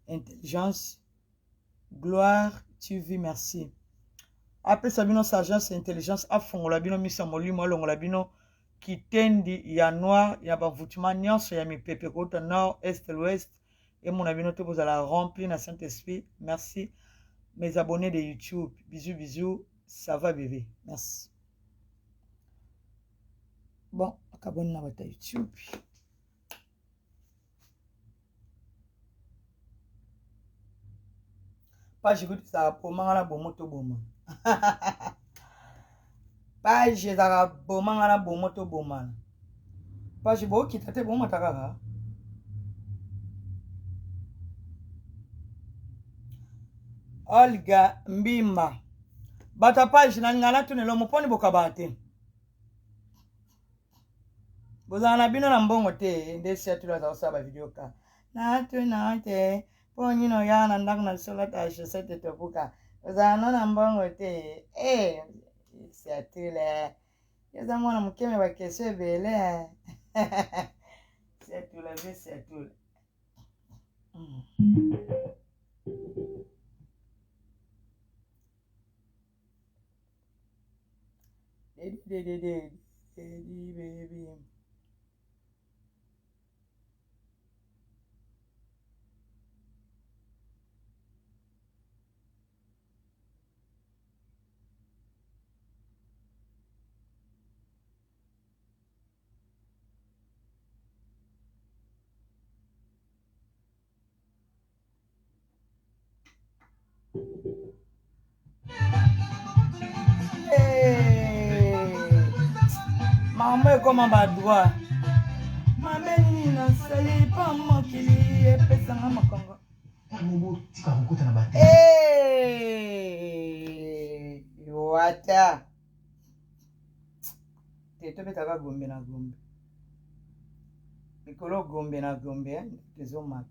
intelligence, gloire, TV, merci. Apesa bino sagesse, intelligence, afongola bino misa molimo longola bino kitendi ya noir ya bavoutima nyonso ya mipepe kota nord, est, l'ouest. Et mon abino te vous allez remplir na Saint-Esprit. Merci. Mes abonnés de YouTube. Bisous, bisous. Ça va bébé. Merci. Bon, abonne na bata YouTube. Page écoute ça pour mangala bomoto boma. Page za bomangala bomoto boma. Page bo kitate boma takaka. Olga Mbimba. Bata page na ngala tunelo moponi bokabate. Bozana bino na mbongo te ndesi atula za osaba video ka. Na te poni no ya na ndak na sola ta je sete topuka. Bozana na mbongo te c'est à tout là. Les amis, on a moqué mes vacations belles. C'est à tout là, c'est à tout là. Baby. Maman comment va droit. Maman ni na sali pas mokili e pesa nga makongo. Mobo tika kokota na bate. Wata. Teto betaka gombe na gombe. Mikolo gombe na gombe tezo mata.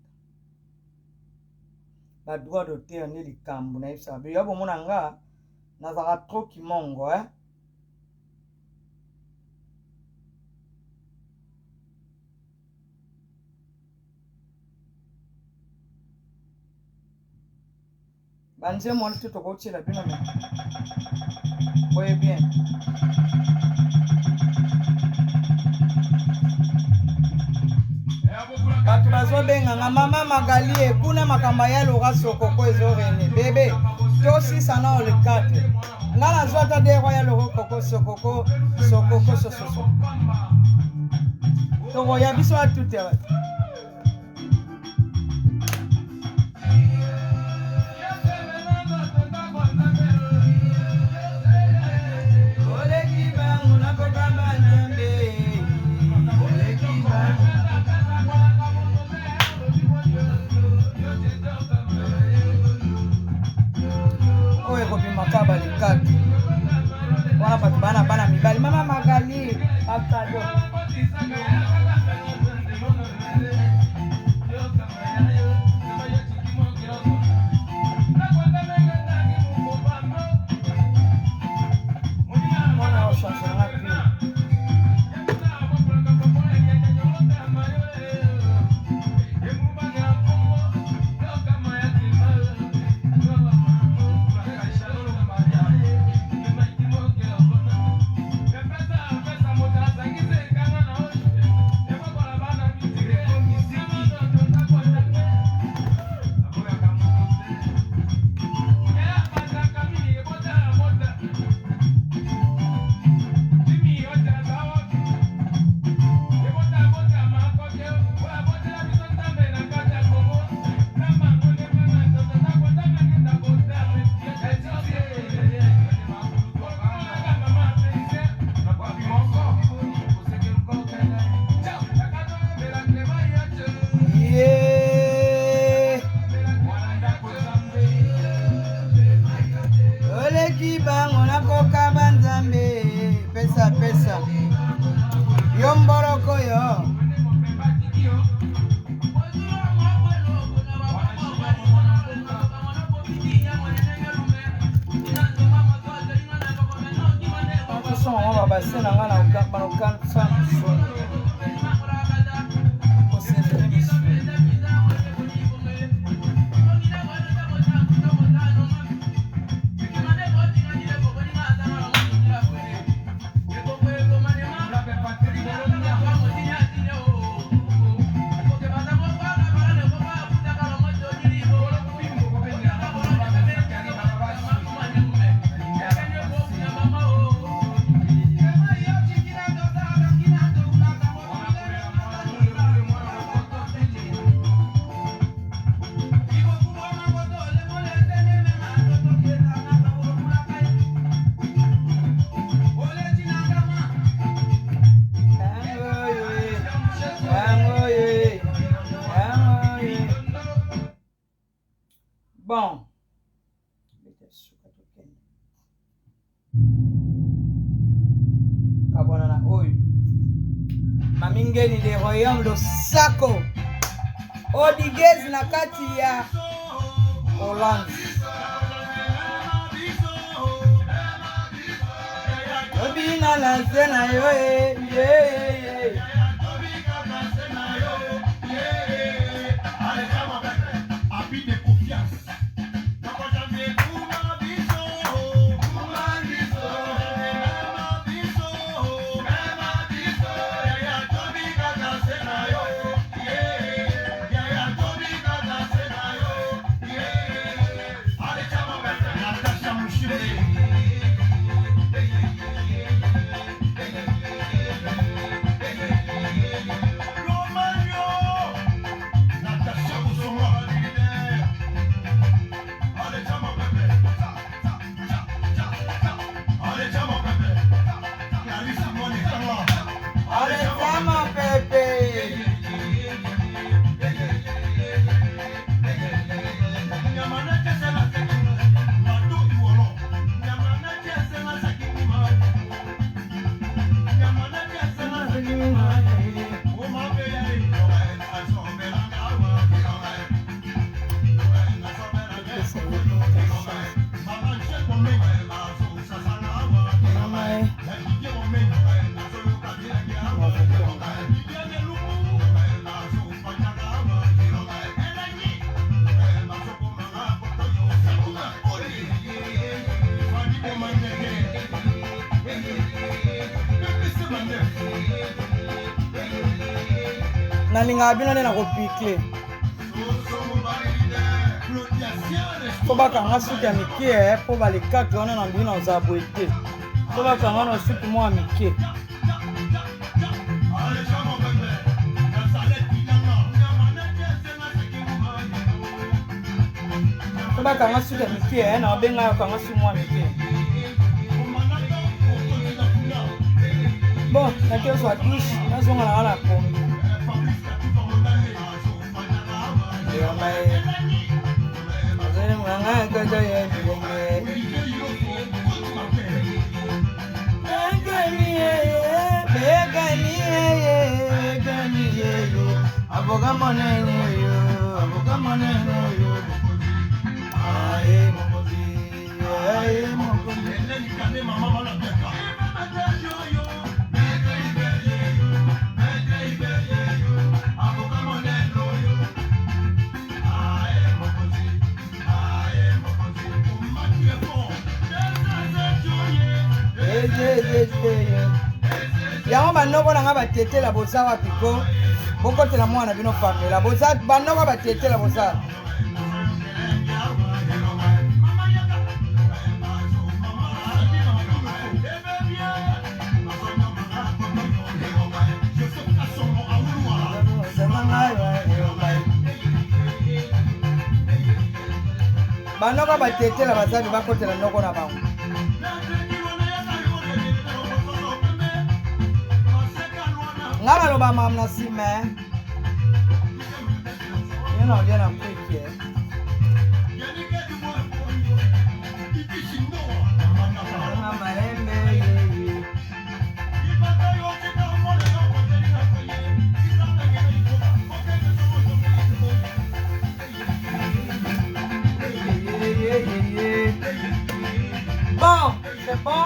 La droit d'auteur ni likambo na isa. Bi yabo mona nga nazaka trop kimongo Banze moi tout au la bien mais. Oui bien. Bato bazobenga mama Magali ekuna makamba ya Laura Sokoko ezorene bébé to 6 na le 4 nga nazwata de ya Laura Koko Sokoko soso to ya biso a tout terre. Makaba le 4 wana bato bana mibali mama Magali akado mwana ochange na pili pesa yomboroko yo mama basi na ngana ukamba sana Bon. Kabonana oyo. Mamingeni de royaume lo sako. Odigezi na kati ya Hollande. na sena yo nalinga bino na kopikle po bakanga suki ya mike po balekaki wana na mbino oza boye te po bakanga na suki mwa ya mike po bakanga suki ya mike na babenga yo kanga suki mwa ya mike bon nakezwa douche nazonga na wana pombe yango banoko nanga batetela boza wapi ko bokotela mwana bino famela boza banoko batetela boza banoko batetela bazabi bakotela noko na bango nga baloba mam na nsima ye na olia na kwiki na malembe bon c'est bon.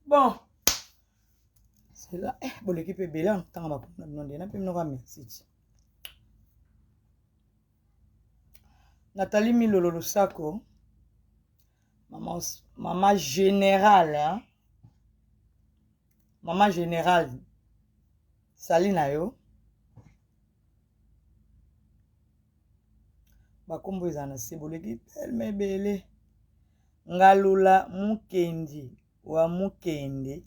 Bon, c'est là. Bon, l'équipe est belle. On va merci. Nathalie Milolo Sako, maman générale, hein? Maman générale, Salina yo. Bakombo izana sebo l'équipe elle me belle. Ngalula Mukendi. Wa Mukende,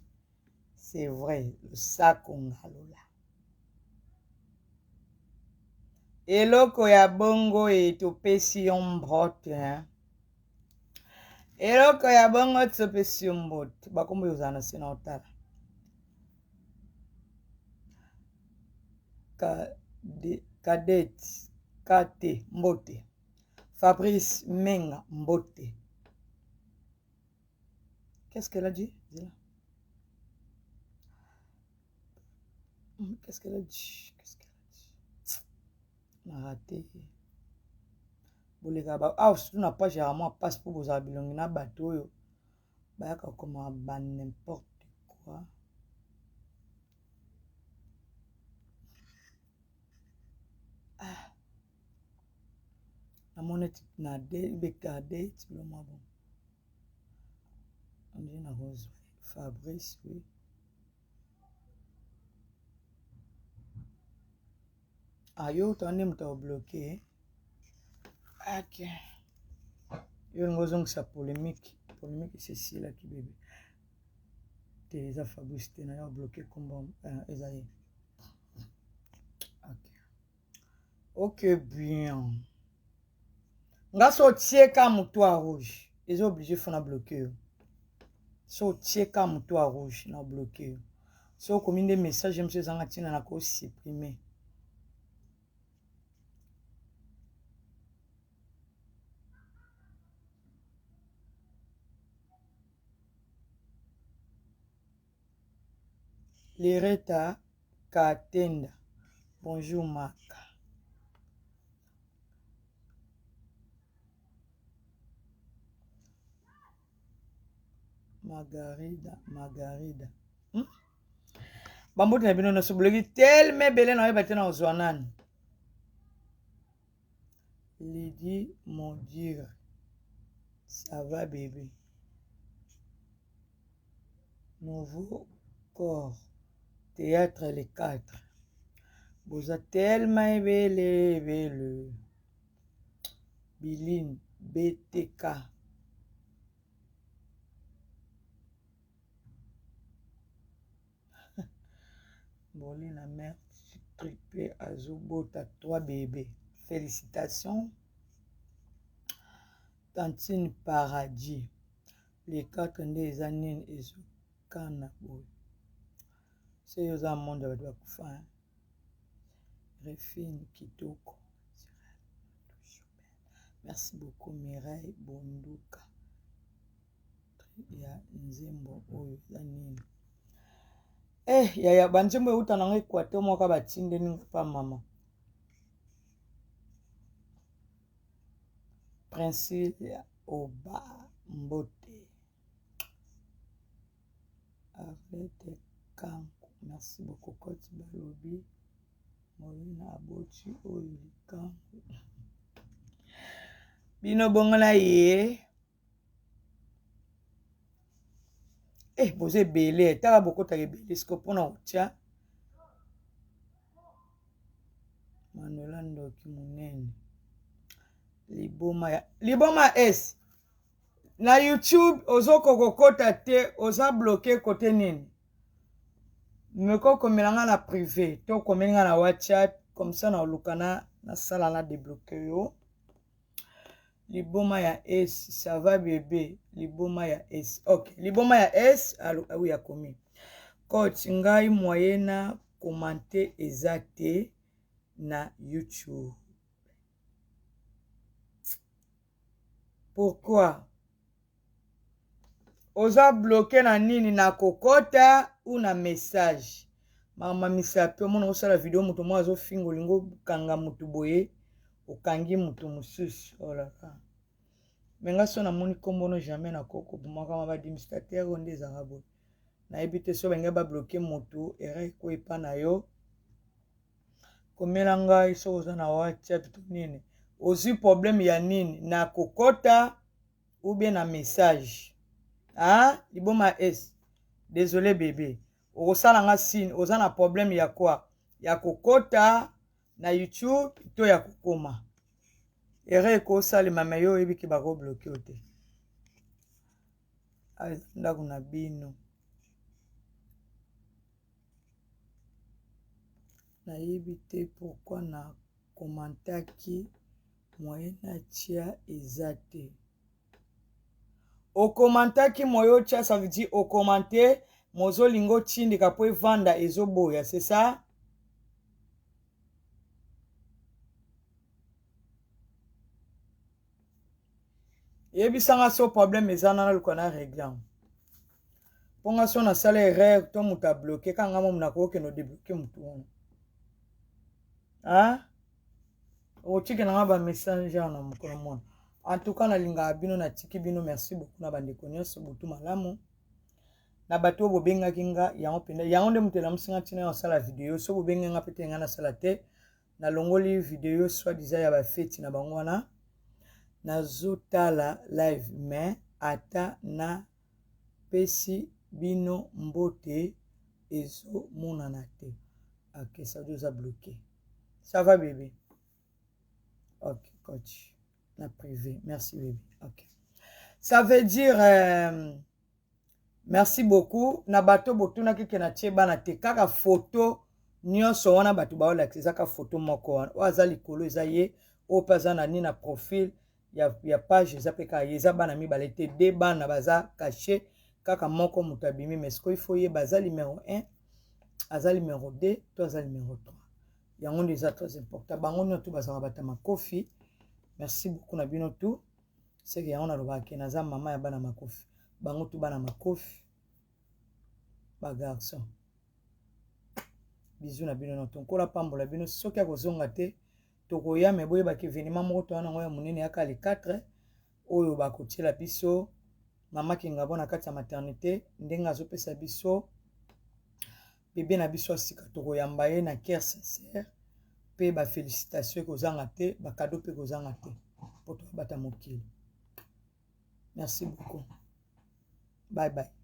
c'est vrai, le sac Ngalula. eloko ya bongo etopesi yo mbote hein? Eloko ya bongo etopesi yo mbote bakombo yozala na se na otala Kadeti Kate mbote Fabrice Menga mbote. Qu'est-ce qu'elle a dit? Qu'est-ce qu'elle a dit? On a raté. Ah, surtout na page ya moi passe pour vous abilongi na bateau yo. Bayaka comme ban n'importe quoi. Ah. Na monete na beka date le moi bon. On dit na rose Fabrice oui. Ah yo tande mta bloqué. Ok. Yo ngozongisa polémique c'est si là qui bébé. Teresa Fabrice te na yo bloqué comme Esaïe. Ok bien. Nga so tie ka mutu à rouge. Ils sont obligés de faire bloquer. So tie ka mutu à rouge na bloqué. So comme des messages monsieur zanga tina na ko supprimer. Lireta Katenda. Bonjour Maka. Margarida. Bambote na bino na so bloqué tellement belé na yeba tena ozwanani. Lydie mon Dieu. Ça va bébé. Nouveau corps. Théâtre les 4. Vous êtes tellement belle. Biline BTK. Bolé la mère triplé Azubota 3 bébés. Félicitations. Tantine Paradis. Les 4 des années et ce canabo. C'est aux amondes de la fin. Refine Kitoko. Merci beaucoup Mireille Bonduka. Ya nzembo oyo ya nini. Ya banzembo euta na Equateur moka batinde ninga pa mama. Principe Oba Mbote. Arlette Kanko. Merci beaucoup Koti Balobi. Molina Aboti oyo Kanko. Bino bongo na ye. Boze belé. Taka boko ta belé. Skopona otia. Manuela Ndoki munene. Liboma S. Na YouTube ozo kokokota te. Oza bloqué côté nini. Meko komelanga na privé. To komelinga na WhatsApp. Comme ça na olukana na sala na débloqué yo. Liboma ya S, ça va bébé. Liboma ya S. Ok, liboma ya S, oui, ya komi. Coach, ngai moyena commenter ezate na YouTube. Pourquoi? Oza bloqué na nini na kokota ou na message. Mama misape mona osala vidéo mutu mo azo fingo lingo kanga mutu boye. Okangi mutu mususu. Oh là là. Menga so na moni kombono jamais na koko bumaka ma ba administrateur onde zangabo. Na ebite so benga ba bloquer mutu ere ko epa na yo. Komela ngai so oza na WhatsApp to nini. Ozi problème ya nini na kokota ou bien na message. Ah, liboma S. Désolé bébé. Osala nga signe, oza na problème ya quoi? Ya kokota na YouTube to ya kokoma. Ere ko sali mama yo ebiki bako bloqué ote. Ndako na bino. Na yebite pourquoi na okomantaki moye natia eza te. Okomantaki moye otia, ça veut dire okomante mozolingo tindika po evanda ezoboya, c'est ça? Yebisanga so problème ezana na lukona réglant. Ponga so na sala erreur to muta bloqué kanga mo mna ko ke no débloquer mutu wana. Hein? O tiki na ba message na mkono mona. En tout cas na linga bino na tiki bino, merci beaucoup na bande konyoso butu malamu. Na bato bo benga kinga yango penda yango nde mutela musinga tina na sala vidéo so bo benga nga pete nga na sala te na longoli vidéo soit déjà ya ba fête na bango wana. Na zotala live mais ata na pesi bino mbote ezo monana te. Ok, ça doit être bloqué. Ça va bébé? Ok, coach. Na privé. Merci bébé. Ok. Ça veut dire merci beaucoup. Na bato botuna keke na tie bana te kaka photo nyonso wana bato ba ola kaka photo moko wana. O azali kolo ezaye o paza na ni na profil ya page ezapeka yeza bana mi balete de bana baza caché kaka moko mutabimi mais ce qu'il faut y baza numéro 1 aza numéro 2 to aza numéro 3 yango déjà très important bango nyoto baza bata makofi. Merci beaucoup na bino tout c'est que yango na lobaki naza mama ya bana makofi bango tout bana makofi ba garçon. Bisous na bino noto nkola pambola bino soki akozonga te tokoya me boye baki événement moko to wana ngoya munene yaka le 4 oyo bakotiela biso mama kinga bona kati ya maternité ndenga azopesa biso bébé na biso asika tokoyamba ye na cœur sincère pe ba félicitations kozanga te ba cadeau pe kozanga te poto bata mokili. Merci beaucoup. Bye bye.